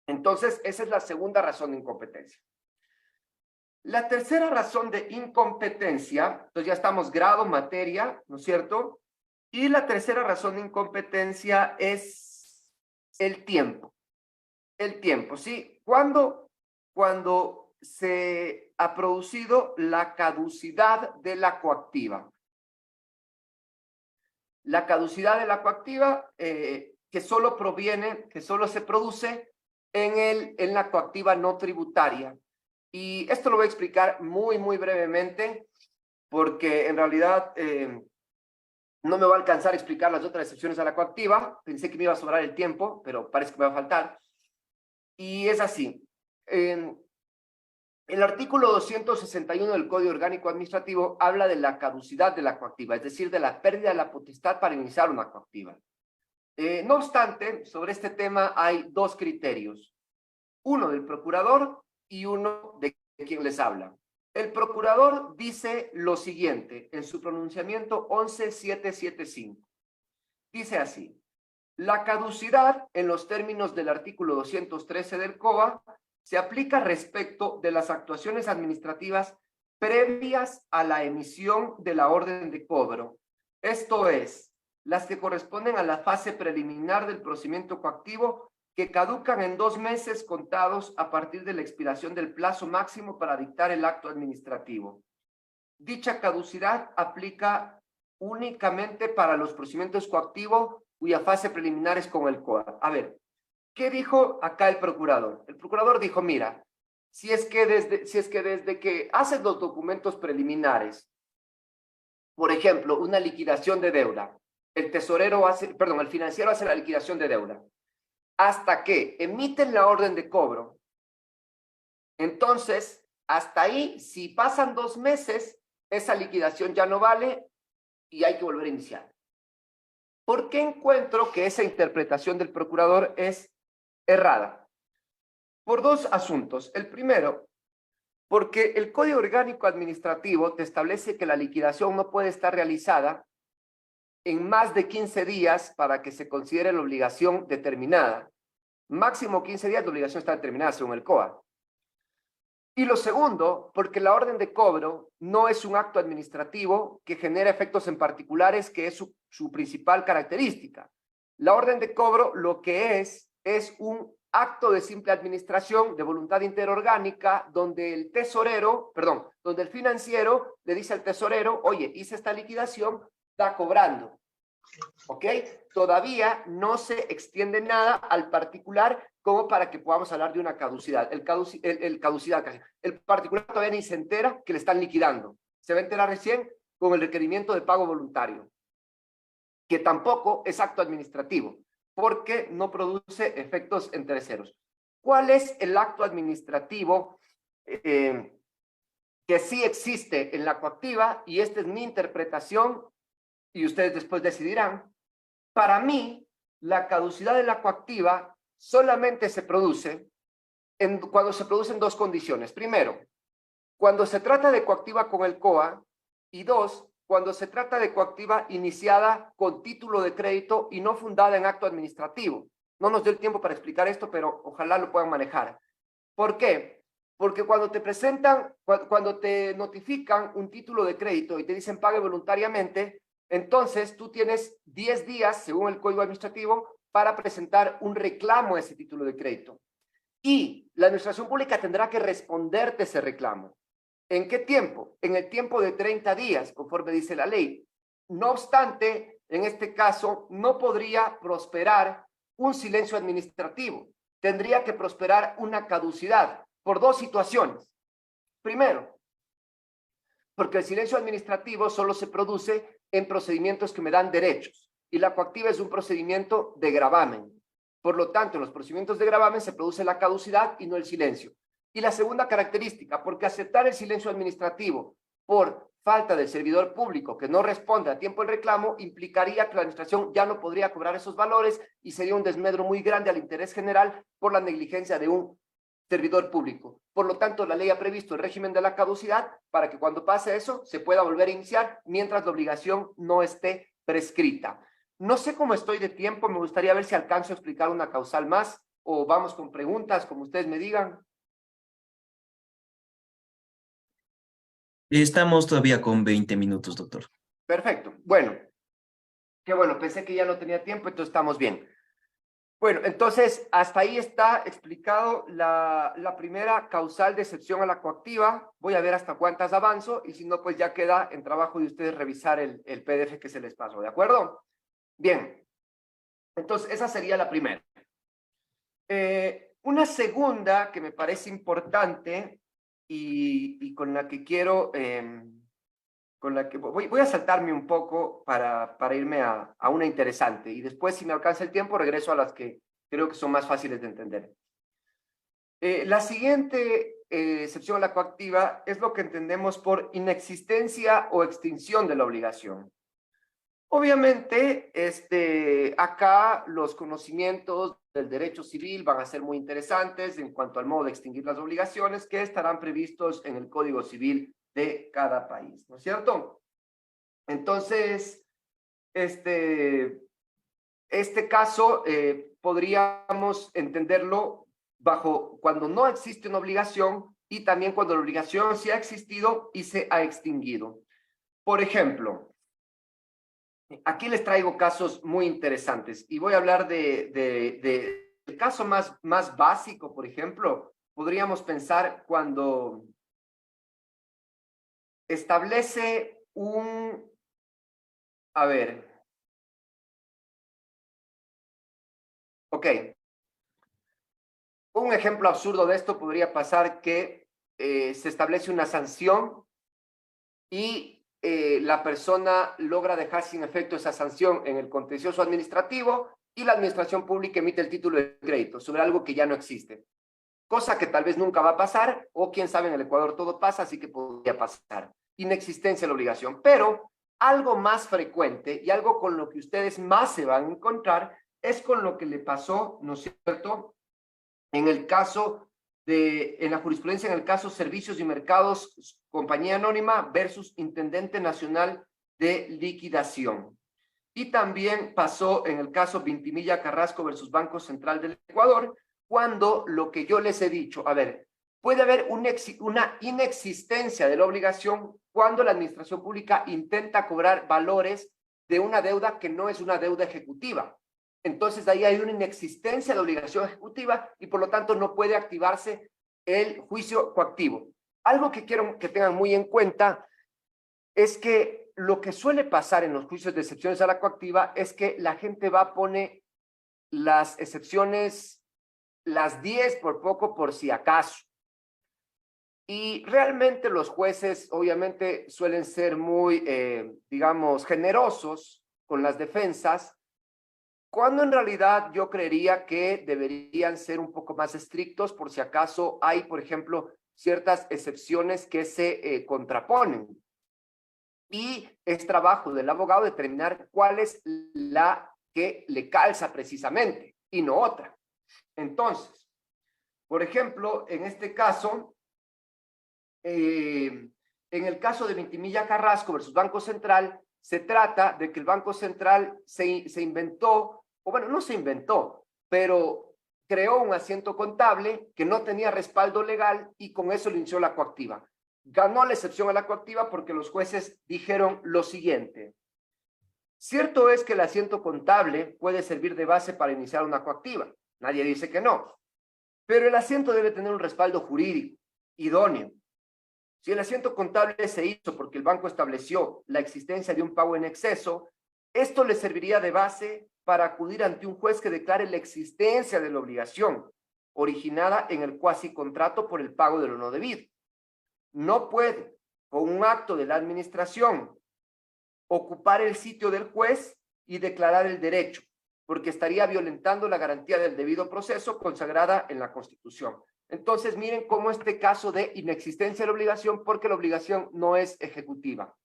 Entonces, esa es la segunda razón de incompetencia. La tercera razón de incompetencia, entonces ya estamos grado, materia, ¿no es cierto? Y la tercera razón de incompetencia es el tiempo. El tiempo, ¿sí? Cuando se ha producido la caducidad de la coactiva. La caducidad de la coactiva que solo se produce en la coactiva no tributaria. Y esto lo voy a explicar muy, muy brevemente, porque en realidad no me va a alcanzar a explicar las otras excepciones a la coactiva. Pensé que me iba a sobrar el tiempo, pero parece que me va a faltar. Y es así. El artículo 261 del Código Orgánico Administrativo habla de la caducidad de la coactiva, es decir, de la pérdida de la potestad para iniciar una coactiva. No obstante, sobre este tema hay dos criterios. Uno del procurador y uno de quien les habla. El procurador dice lo siguiente en su pronunciamiento 11775. Dice así: la caducidad en los términos del artículo 213 del COA se aplica respecto de las actuaciones administrativas previas a la emisión de la orden de cobro. Esto es, las que corresponden a la fase preliminar del procedimiento coactivo, que caducan en 2 meses contados a partir de la expiración del plazo máximo para dictar el acto administrativo. Dicha caducidad aplica únicamente para los procedimientos coactivos cuya fase preliminar es con el COA. A ver, ¿qué dijo acá el procurador? El procurador dijo, mira, si es que desde que haces los documentos preliminares, por ejemplo, una liquidación de deuda, el financiero hace la liquidación de deuda, hasta que emiten la orden de cobro, entonces, hasta ahí, si pasan 2 meses, esa liquidación ya no vale y hay que volver a iniciar. ¿Por qué encuentro que esa interpretación del procurador es errada? Por 2 asuntos. El primero, porque el Código Orgánico Administrativo te establece que la liquidación no puede estar realizada en más de 15 días para que se considere la obligación determinada. Máximo 15 días de obligación está determinada según el COA. Y lo segundo, porque la orden de cobro no es un acto administrativo que genera efectos en particulares, que es su principal característica. La orden de cobro lo que es un acto de simple administración de voluntad interorgánica donde donde el financiero le dice al tesorero, oye, hice esta liquidación, está cobrando. ¿Ok? Todavía no se extiende nada al particular como para que podamos hablar de una caducidad. El particular todavía ni se entera que le están liquidando. Se va a enterar recién con el requerimiento de pago voluntario, que tampoco es acto administrativo, porque no produce efectos en terceros. ¿Cuál es el acto administrativo que sí existe en la coactiva? Y esta es mi interpretación, y ustedes después decidirán. Para mí, la caducidad de la coactiva solamente se produce cuando se producen 2 condiciones. Primero, cuando se trata de coactiva con el COA, y 2, cuando se trata de coactiva iniciada con título de crédito y no fundada en acto administrativo. No nos dio el tiempo para explicar esto, pero ojalá lo puedan manejar. ¿Por qué? Porque cuando te notifican un título de crédito y te dicen pague voluntariamente, entonces tú tienes 10 días, según el Código Administrativo, para presentar un reclamo a ese título de crédito. Y la administración pública tendrá que responderte ese reclamo. ¿En qué tiempo? En el tiempo de 30 días, conforme dice la ley. No obstante, en este caso, no podría prosperar un silencio administrativo. Tendría que prosperar una caducidad por 2 situaciones. Primero, porque el silencio administrativo solo se produce en procedimientos que me dan derechos, y la coactiva es un procedimiento de gravamen. Por lo tanto, en los procedimientos de gravamen se produce la caducidad y no el silencio. Y la segunda característica, porque aceptar el silencio administrativo por falta del servidor público que no responde a tiempo el reclamo, implicaría que la administración ya no podría cobrar esos valores y sería un desmedro muy grande al interés general por la negligencia de un servidor público. Por lo tanto, la ley ha previsto el régimen de la caducidad para que cuando pase eso se pueda volver a iniciar mientras la obligación no esté prescrita. No sé cómo estoy de tiempo, me gustaría ver si alcanzo a explicar una causal más o vamos con preguntas, como ustedes me digan. Estamos todavía con 20 minutos, doctor. Perfecto. Bueno, qué bueno, pensé que ya no tenía tiempo, entonces estamos bien. Bueno, entonces hasta ahí está explicado la primera causal de excepción a la coactiva. Voy a ver hasta cuántas avanzo y si no, pues ya queda en trabajo de ustedes revisar el PDF que se les pasó, ¿de acuerdo? Bien, entonces esa sería la primera. Una segunda que me parece importante y con la que quiero, con la que voy a saltarme un poco para irme a una interesante y después, si me alcanza el tiempo, regreso a las que creo que son más fáciles de entender. La siguiente excepción a la coactiva es lo que entendemos por inexistencia o extinción de la obligación. Obviamente, acá los conocimientos del derecho civil van a ser muy interesantes en cuanto al modo de extinguir las obligaciones que estarán previstos en el Código Civil de cada país, ¿no es cierto? Entonces, este caso podríamos entenderlo bajo cuando no existe una obligación y también cuando la obligación sí ha existido y se ha extinguido. Por ejemplo, aquí les traigo casos muy interesantes y voy a hablar del caso más básico, por ejemplo, podríamos pensar cuando establece a ver, ok, un ejemplo absurdo de esto podría pasar que se establece una sanción y la persona logra dejar sin efecto esa sanción en el contencioso administrativo y la administración pública emite el título de crédito sobre algo que ya no existe. Cosa que tal vez nunca va a pasar, o quién sabe, en el Ecuador todo pasa, así que podría pasar. Inexistencia de la obligación. Pero algo más frecuente y algo con lo que ustedes más se van a encontrar es con lo que le pasó, ¿no es cierto?, en el caso en la jurisprudencia, en el caso Servicios y Mercados, Compañía Anónima versus Intendente Nacional de Liquidación. Y también pasó en el caso Vintimilla Carrasco versus Banco Central del Ecuador, cuando lo que yo les he dicho, a ver, puede haber una inexistencia de la obligación cuando la administración pública intenta cobrar valores de una deuda que no es una deuda ejecutiva. Entonces, ahí hay una inexistencia de obligación ejecutiva y por lo tanto no puede activarse el juicio coactivo. Algo que quiero que tengan muy en cuenta es que lo que suele pasar en los juicios de excepciones a la coactiva es que la gente va a poner las excepciones, las 10 por poco, por si acaso. Y realmente los jueces obviamente suelen ser muy, digamos, generosos con las defensas, cuando en realidad yo creería que deberían ser un poco más estrictos por si acaso hay, por ejemplo, ciertas excepciones que se contraponen. Y es trabajo del abogado determinar cuál es la que le calza precisamente y no otra. Entonces, por ejemplo, en este caso, en el caso de Vintimilla Carrasco versus Banco Central, se trata de que el Banco Central se inventó, o bueno, no se inventó, pero creó un asiento contable que no tenía respaldo legal y con eso le inició la coactiva. Ganó la excepción a la coactiva porque los jueces dijeron lo siguiente: cierto es que el asiento contable puede servir de base para iniciar una coactiva, nadie dice que no, pero el asiento debe tener un respaldo jurídico idóneo. Si el asiento contable se hizo porque el banco estableció la existencia de un pago en exceso, esto le serviría de base para acudir ante un juez que declare la existencia de la obligación originada en el cuasi contrato por el pago de lo no debido. No puede, con un acto de la administración, ocupar el sitio del juez y declarar el derecho, porque estaría violentando la garantía del debido proceso consagrada en la Constitución. Entonces, miren cómo este caso de inexistencia de la obligación, porque la obligación no es ejecutiva.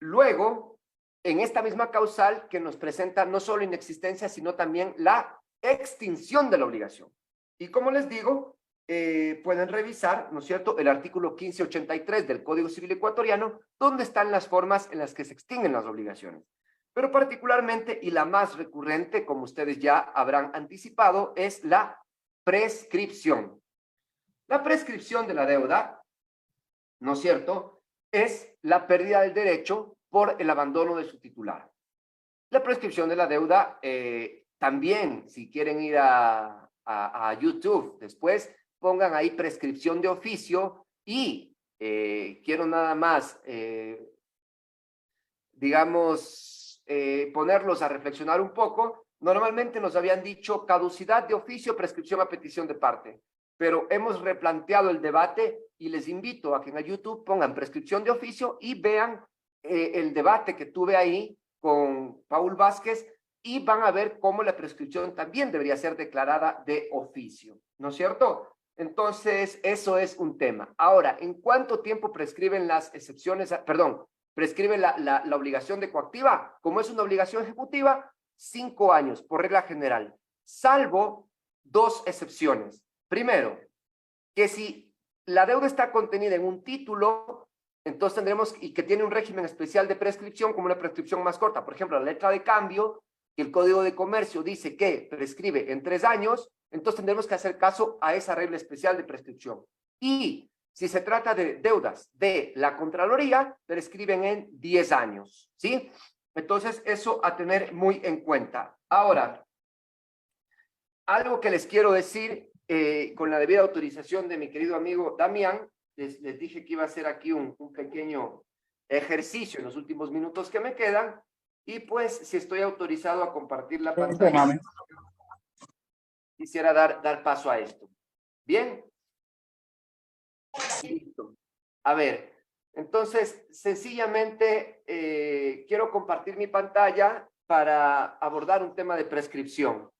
Luego, en esta misma causal que nos presenta no solo inexistencia, sino también la extinción de la obligación. Y como les digo, pueden revisar, ¿no es cierto?, el artículo 1583 del Código Civil Ecuatoriano, donde están las formas en las que se extinguen las obligaciones. Pero particularmente, y la más recurrente, como ustedes ya habrán anticipado, es la prescripción. La prescripción de la deuda, ¿no es cierto?, es la pérdida del derecho por el abandono de su titular. La prescripción de la deuda, también, si quieren ir a YouTube después, pongan ahí prescripción de oficio y quiero nada más, digamos, ponerlos a reflexionar un poco. Normalmente nos habían dicho caducidad de oficio, prescripción a petición de parte, pero hemos replanteado el debate y les invito a que en YouTube pongan prescripción de oficio y vean el debate que tuve ahí con Paul Vázquez y van a ver cómo la prescripción también debería ser declarada de oficio, ¿no es cierto? Entonces, eso es un tema. Ahora, ¿en cuánto tiempo prescriben las excepciones? Perdón, prescribe la obligación de coactiva. Como es una obligación ejecutiva, 5 años por regla general, salvo 2 excepciones. Primero, que si la deuda está contenida en un título, entonces tendremos, y que tiene un régimen especial de prescripción, como una prescripción más corta. Por ejemplo, la letra de cambio, que el Código de Comercio dice que prescribe en 3 años, entonces tendremos que hacer caso a esa regla especial de prescripción. Y si se trata de deudas de la Contraloría, prescriben en 10 años, ¿sí? Entonces, eso a tener muy en cuenta. Ahora, algo que les quiero decir, con la debida autorización de mi querido amigo Damián, les dije que iba a hacer aquí un pequeño ejercicio en los últimos minutos que me quedan, y pues, si estoy autorizado a compartir la pantalla, quisiera dar paso a esto. ¿Bien? Listo. A ver, entonces, sencillamente, quiero compartir mi pantalla para abordar un tema de prescripción.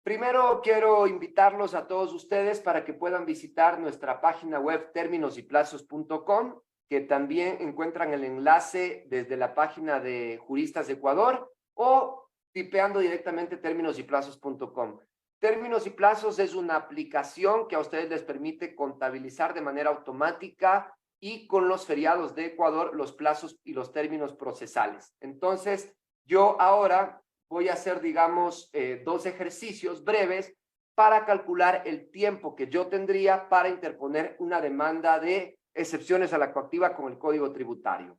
Primero, quiero invitarlos a todos ustedes para que puedan visitar nuestra página web términosyplazos.com, que también encuentran el enlace desde la página de Juristas de Ecuador o tipeando directamente términosyplazos.com. Términos y Plazos es una aplicación que a ustedes les permite contabilizar de manera automática y con los feriados de Ecuador los plazos y los términos procesales. Entonces, yo ahora voy a hacer, digamos, 2 ejercicios breves para calcular el tiempo que yo tendría para interponer una demanda de excepciones a la coactiva con el Código Tributario.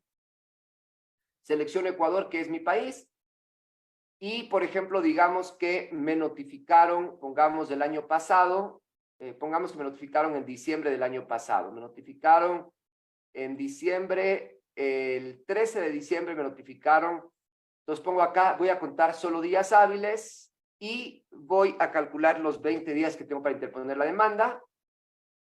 Selecciono Ecuador, que es mi país. Y, por ejemplo, digamos que me notificaron, pongamos del año pasado, pongamos que me notificaron en diciembre del año pasado. Me notificaron en diciembre, el 13 de diciembre me notificaron. Entonces pongo acá, voy a contar solo días hábiles y voy a calcular los 20 días que tengo para interponer la demanda.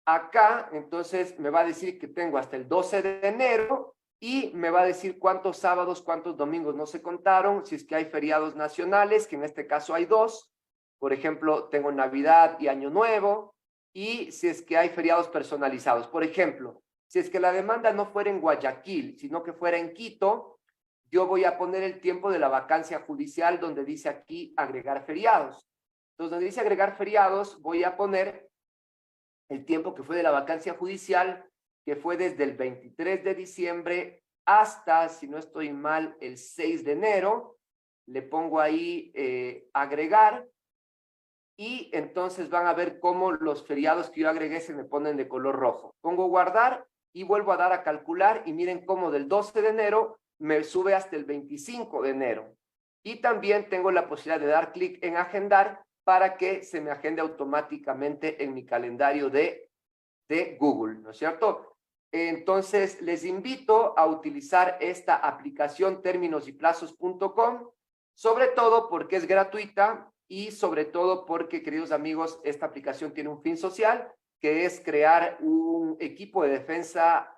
Acá, entonces, me va a decir que tengo hasta el 12 de enero y me va a decir cuántos sábados, cuántos domingos no se contaron, si es que hay feriados nacionales, que en este caso hay 2. Por ejemplo, tengo Navidad y Año Nuevo, y si es que hay feriados personalizados. Por ejemplo, si es que la demanda no fuera en Guayaquil, sino que fuera en Quito, yo voy a poner el tiempo de la vacancia judicial donde dice aquí agregar feriados. Entonces, donde dice agregar feriados, voy a poner el tiempo que fue de la vacancia judicial, que fue desde el 23 de diciembre hasta, si no estoy mal, el 6 de enero. Le pongo ahí agregar, y entonces van a ver cómo los feriados que yo agregué se me ponen de color rojo. Pongo guardar y vuelvo a dar a calcular, y miren cómo del 12 de enero me sube hasta el 25 de enero. Y también tengo la posibilidad de dar clic en agendar para que se me agende automáticamente en mi calendario de Google, ¿no es cierto? Entonces, les invito a utilizar esta aplicación términosyplazos.com, sobre todo porque es gratuita y sobre todo porque, queridos amigos, esta aplicación tiene un fin social, que es crear un equipo de defensa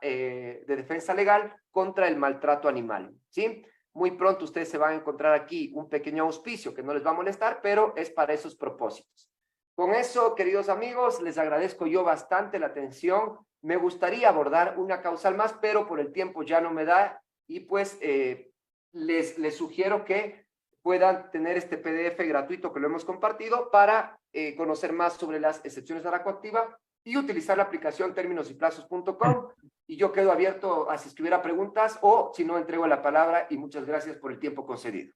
legal contra el maltrato animal, ¿sí? muy pronto ustedes se van a encontrar aquí un pequeño auspicio que no les va a molestar, pero es para esos propósitos. Con eso, queridos amigos, les agradezco yo bastante la atención. Me gustaría abordar una causal más, pero por el tiempo ya no me da y pues les sugiero que puedan tener este PDF gratuito que lo hemos compartido para conocer más sobre las excepciones a la coactiva y utilizar la aplicación términosyplazos.com. Y yo quedo abierto a si hubiera preguntas o si no, entrego la palabra y muchas gracias por el tiempo concedido.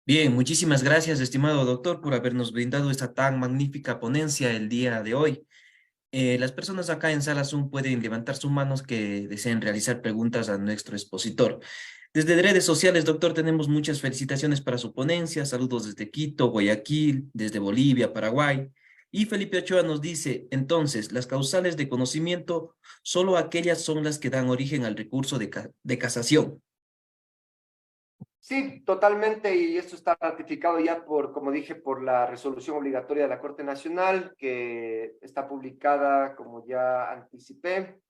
Bien, muchísimas gracias, estimado doctor, por habernos brindado esta tan magnífica ponencia el día de hoy. Las personas acá en sala Zoom pueden levantar sus manos que deseen realizar preguntas a nuestro expositor. Desde redes sociales, doctor, tenemos muchas felicitaciones para su ponencia. Saludos desde Quito, Guayaquil, desde Bolivia, Paraguay. Y Felipe Ochoa nos dice, entonces, las causales de conocimiento, solo aquellas son las que dan origen al recurso de casación. Sí, totalmente, y esto está ratificado ya por, como dije, por la resolución obligatoria de la Corte Nacional, que está publicada, como ya anticipé,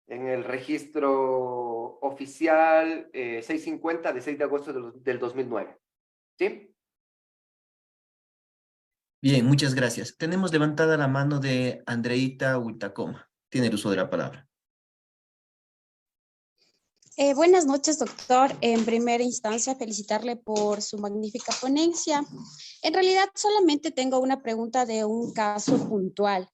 en el registro oficial 650 de 6 de agosto del 2009. ¿Sí? Bien, muchas gracias. Tenemos levantada la mano de Andreita Ultacoma. Tiene el uso de la palabra. Buenas noches, doctor. En primera instancia, felicitarle por su magnífica ponencia. En realidad, solamente tengo una pregunta de un caso puntual.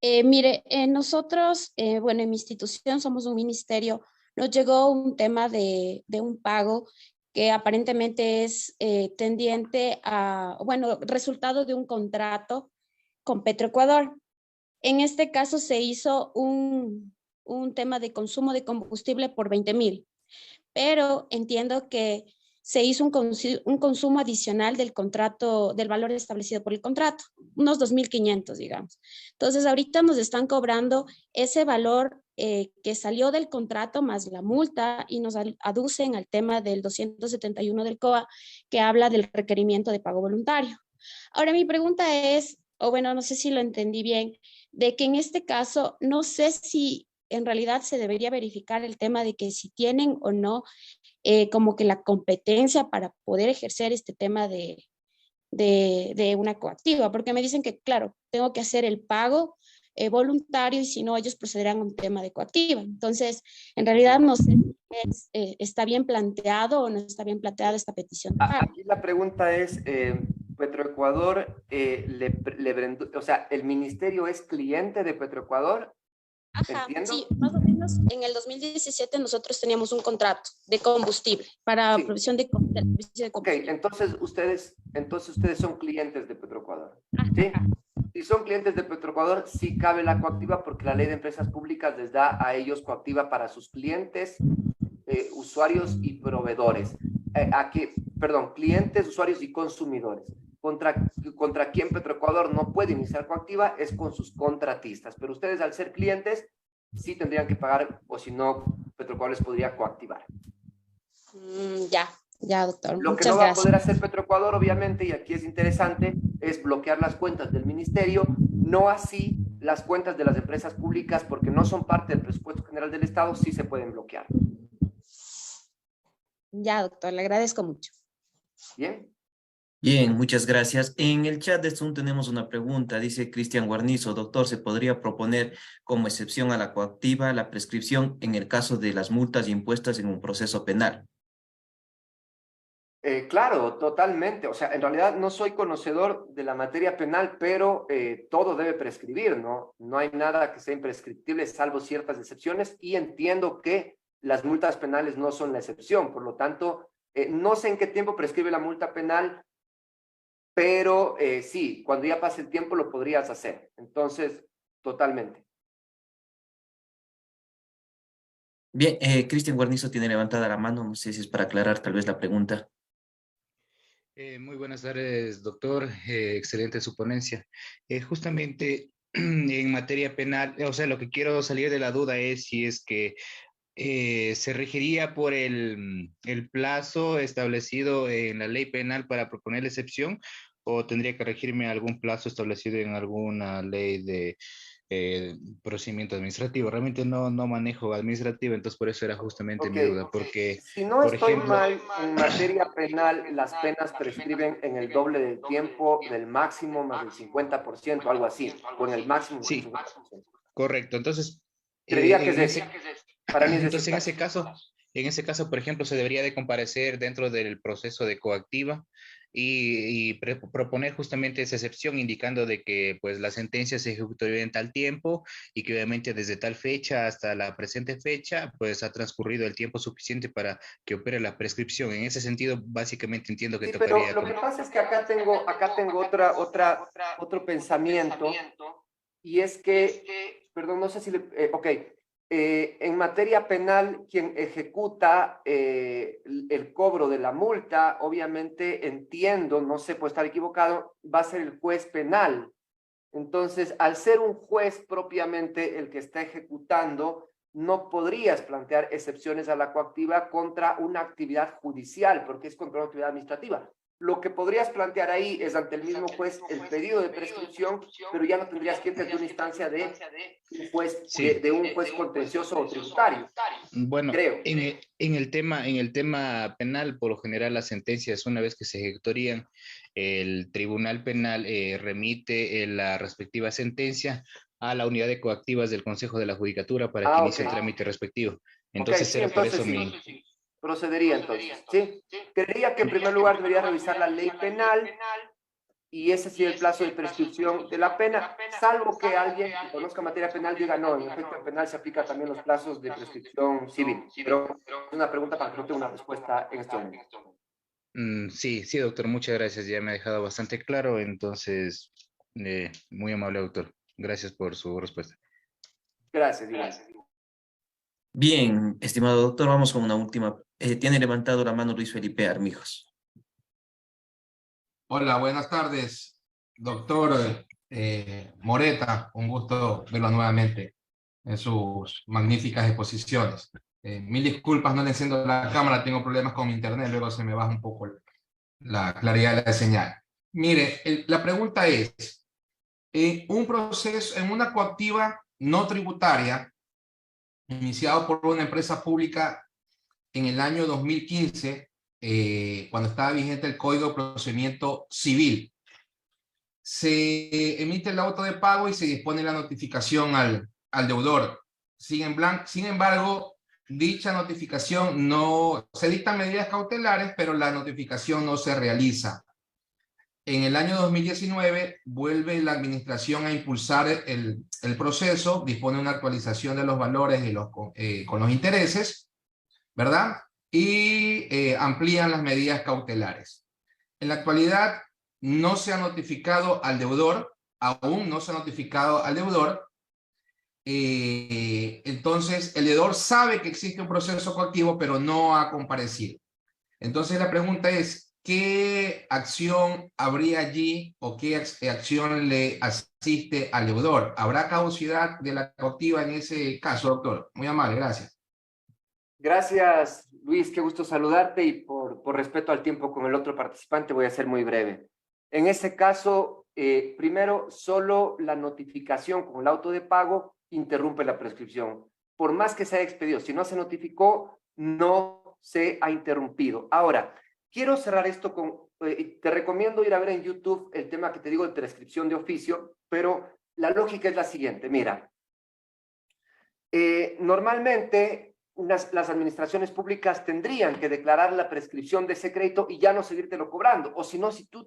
Mire, nosotros, bueno, en mi institución somos un ministerio, nos llegó un tema de un pago que aparentemente es tendiente a, bueno, resultado de un contrato con Petroecuador. En este caso se hizo un tema de consumo de combustible por 20,000, pero entiendo que se hizo un consumo adicional del contrato, del valor establecido por el contrato, unos 2,500, digamos. Entonces, ahorita nos están cobrando ese valor que salió del contrato más la multa y nos aducen al tema del 271 del COA, que habla del requerimiento de pago voluntario. Ahora, mi pregunta es, o bueno, no sé si lo entendí bien, de que en este caso, no sé si en realidad se debería verificar el tema de que si tienen o no como que la competencia para poder ejercer este tema de una coactiva, porque me dicen que, claro, tengo que hacer el pago voluntario y si no, ellos procederán a un tema de coactiva. Entonces, en realidad no sé si está bien planteado o no está bien planteada esta petición de pago. Aquí la pregunta es, Petroecuador, o sea, ¿el ministerio es cliente de Petroecuador? Ajá, ¿Entiendo? sí, más o menos en el 2017 nosotros teníamos un contrato de combustible para Sí. provisión de servicio de Ok, combustible. entonces ustedes son clientes de Petroecuador, ¿sí? Ajá. Si son clientes de Petroecuador, sí cabe la coactiva porque la ley de empresas públicas les da a ellos coactiva para sus clientes, usuarios y proveedores. Clientes, usuarios y consumidores. Contra quien Petroecuador no puede iniciar coactiva es con sus contratistas, pero ustedes al ser clientes sí tendrían que pagar o si no, Petroecuador les podría coactivar. Ya, doctor. Lo que Muchas no va a gracias. poder hacer Petroecuador, obviamente, y aquí es interesante, es bloquear las cuentas del ministerio, no así las cuentas de las empresas públicas, porque no son parte del presupuesto general del Estado, sí se pueden bloquear. Ya, doctor, le agradezco mucho. ¿Bien? Bien, muchas gracias. En el chat de Zoom tenemos una pregunta. Dice Cristian Guarnizo, doctor, ¿se podría proponer como excepción a la coactiva la prescripción en el caso de las multas impuestas en un proceso penal? Claro, totalmente. O sea, en realidad no soy conocedor de la materia penal, pero todo debe prescribir, ¿no? No hay nada que sea imprescriptible, salvo ciertas excepciones, y entiendo que las multas penales no son la excepción. Por lo tanto, no sé en qué tiempo prescribe la multa penal, pero sí, cuando ya pase el tiempo lo podrías hacer. Entonces, totalmente. Bien, Cristian Guarnizo tiene levantada la mano. No sé si es para aclarar tal vez la pregunta. Muy buenas tardes, doctor. Excelente su ponencia. Justamente en materia penal, o sea, lo que quiero salir de la duda es si es que se regiría por el plazo establecido en la ley penal para proponer la excepción o tendría que regirme algún plazo establecido en alguna ley procedimiento administrativo. Realmente no manejo administrativo, entonces por eso era justamente Ok, mi duda, porque, si no por estoy ejemplo, mal, en materia penal, las penas prescriben en el doble del tiempo del máximo más del 50%, algo así, o en el máximo más del sí, 50%. correcto. Entonces, Creería que es en ese. ese, Para mí es ese entonces, el caso. en ese caso, por ejemplo, se debería de comparecer dentro del proceso de coactiva y proponer justamente esa excepción, indicando de que pues la sentencia se ejecutaría en tal tiempo y que obviamente desde tal fecha hasta la presente fecha, pues ha transcurrido el tiempo suficiente para que opere la prescripción. En ese sentido, básicamente entiendo que Sí, pero tocaría lo que pasa es que acá tengo otro pensamiento, y es que, perdón, no sé si ok, en materia penal, quien ejecuta el cobro de la multa, obviamente entiendo, no sé, puede estar equivocado, va a ser el juez penal. Entonces, al ser un juez propiamente el que está ejecutando, no podrías plantear excepciones a la coactiva contra una actividad judicial, porque es contra una actividad administrativa. Lo que podrías plantear ahí es ante el mismo juez el pedido de prescripción, pero ya no tendrías que irte ante una instancia de un juez, sí. de un juez contencioso o tributario, Bueno, creo. en el tema penal, por lo general, las sentencias, una vez que se ejecutorían, el tribunal penal remite la respectiva sentencia a la unidad de coactivas del Consejo de la Judicatura para que Ah, inicie ok. el trámite respectivo. Ok, Entonces, sí, era por entonces eso sí. mi... Procedería entonces, ¿sí? Creería que en primer lugar debería revisar la ley penal y ese sí el plazo de prescripción de la pena, salvo que alguien que conozca materia penal diga, no, en efecto en penal se aplica también los plazos de prescripción civil. Pero es una pregunta para que no tenga una respuesta en este momento. Sí, sí, doctor, muchas gracias. Ya me ha dejado bastante claro. Entonces, muy amable, doctor. Gracias por su respuesta. Gracias, igual. Bien, estimado doctor, vamos con una última. Tiene levantado la mano Luis Felipe Armijos. Hola, buenas tardes, doctor Moreta. Un gusto verlo nuevamente en sus magníficas exposiciones. Mil disculpas, no le enciendo la cámara, tengo problemas con mi internet, luego se me baja un poco la claridad de la señal. Mire, la pregunta es, un proceso, en una coactiva no tributaria, iniciado por una empresa pública en el año 2015, cuando estaba vigente el Código de Procedimiento Civil, se emite el auto de pago y se dispone la notificación al deudor. Sin embargo, dicha notificación no, se dictan medidas cautelares, pero la notificación no se realiza. En el año 2019 vuelve la administración a impulsar el proceso, dispone una actualización de los valores con los intereses, ¿verdad? Y amplían las medidas cautelares. En la actualidad no se ha notificado al deudor, aún no se ha notificado al deudor. Entonces el deudor sabe que existe un proceso coactivo, pero no ha comparecido. Entonces la pregunta es, ¿qué acción habría allí o qué acción le asiste al deudor? ¿Habrá caducidad de la coactiva en ese caso, doctor? Muy amable, gracias. Gracias, Luis, qué gusto saludarte, y por respeto al tiempo con el otro participante voy a ser muy breve. En ese caso, primero, solo la notificación con el auto de pago interrumpe la prescripción. Por más que se haya expedido, si no se notificó, no se ha interrumpido. Ahora, quiero cerrar esto con, te recomiendo ir a ver en YouTube el tema que te digo de prescripción de oficio, pero la lógica es la siguiente, mira. Normalmente las administraciones públicas tendrían que declarar la prescripción de ese crédito y ya no seguírtelo cobrando, o si no, si tú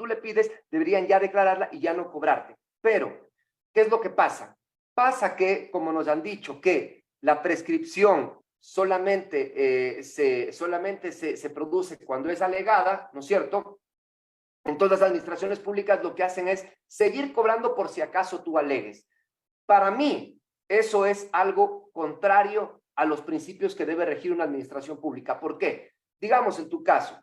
le pides, deberían ya declararla y ya no cobrarte. Pero, ¿qué es lo que pasa? Pasa que, como nos han dicho, que la prescripción solamente se produce cuando es alegada, ¿no es cierto? Entonces las administraciones públicas lo que hacen es seguir cobrando por si acaso tú alegues. Para mí, eso es algo contrario a los principios que debe regir una administración pública. ¿Por qué? Digamos, en tu caso,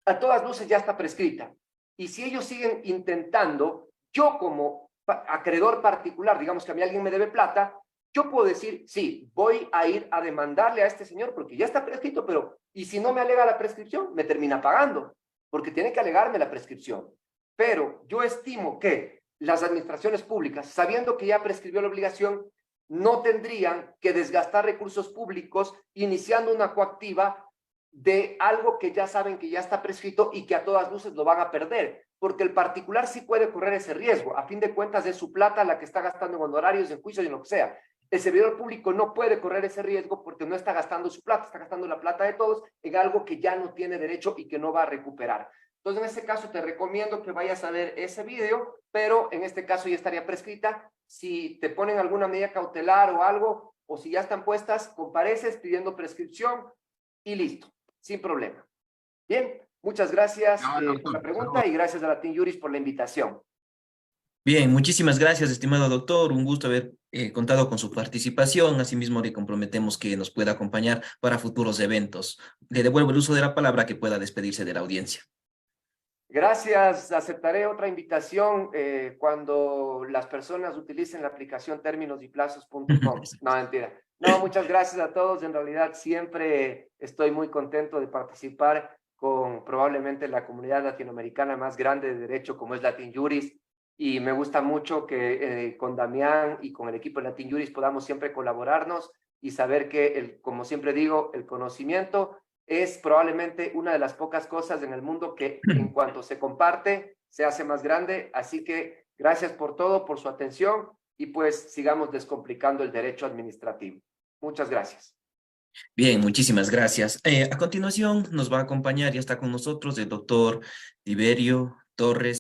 a todas luces ya está prescrita. Y si ellos siguen intentando, yo como acreedor particular, digamos que a mí alguien me debe plata, yo puedo decir, sí, voy a ir a demandarle a este señor porque ya está prescrito, pero ¿y si no me alega la prescripción? Me termina pagando, porque tiene que alegarme la prescripción. Pero yo estimo que las administraciones públicas, sabiendo que ya prescribió la obligación, no tendrían que desgastar recursos públicos iniciando una coactiva de algo que ya saben que ya está prescrito y que a todas luces lo van a perder, porque el particular sí puede correr ese riesgo. A fin de cuentas es su plata la que está gastando en honorarios, en juicios y en lo que sea. El servidor público no puede correr ese riesgo porque no está gastando su plata, está gastando la plata de todos en algo que ya no tiene derecho y que no va a recuperar. Entonces, en este caso, te recomiendo que vayas a ver ese video, pero en este caso ya estaría prescrita. Si te ponen alguna medida cautelar o algo, o si ya están puestas, compareces pidiendo prescripción y listo, sin problema. Bien, muchas gracias por la pregunta y gracias a la Team Juris por la invitación. Bien, muchísimas gracias, estimado doctor. Un gusto haber contado con su participación. Asimismo, le comprometemos que nos pueda acompañar para futuros eventos. Le devuelvo el uso de la palabra que pueda despedirse de la audiencia. Gracias, aceptaré otra invitación cuando las personas utilicen la aplicación términosyplazos.com. No, mentira. No, muchas gracias a todos. En realidad siempre estoy muy contento de participar con probablemente la comunidad latinoamericana más grande de derecho como es Latin Juris, y me gusta mucho que con Damián y con el equipo de Latin Juris podamos siempre colaborarnos y saber que, como siempre digo, el conocimiento es probablemente una de las pocas cosas en el mundo que en cuanto se comparte, se hace más grande. Así que gracias por todo, por su atención y pues sigamos descomplicando el derecho administrativo. Muchas gracias. Bien, muchísimas gracias. A continuación nos va a acompañar, ya está con nosotros el doctor Tiberio Torres.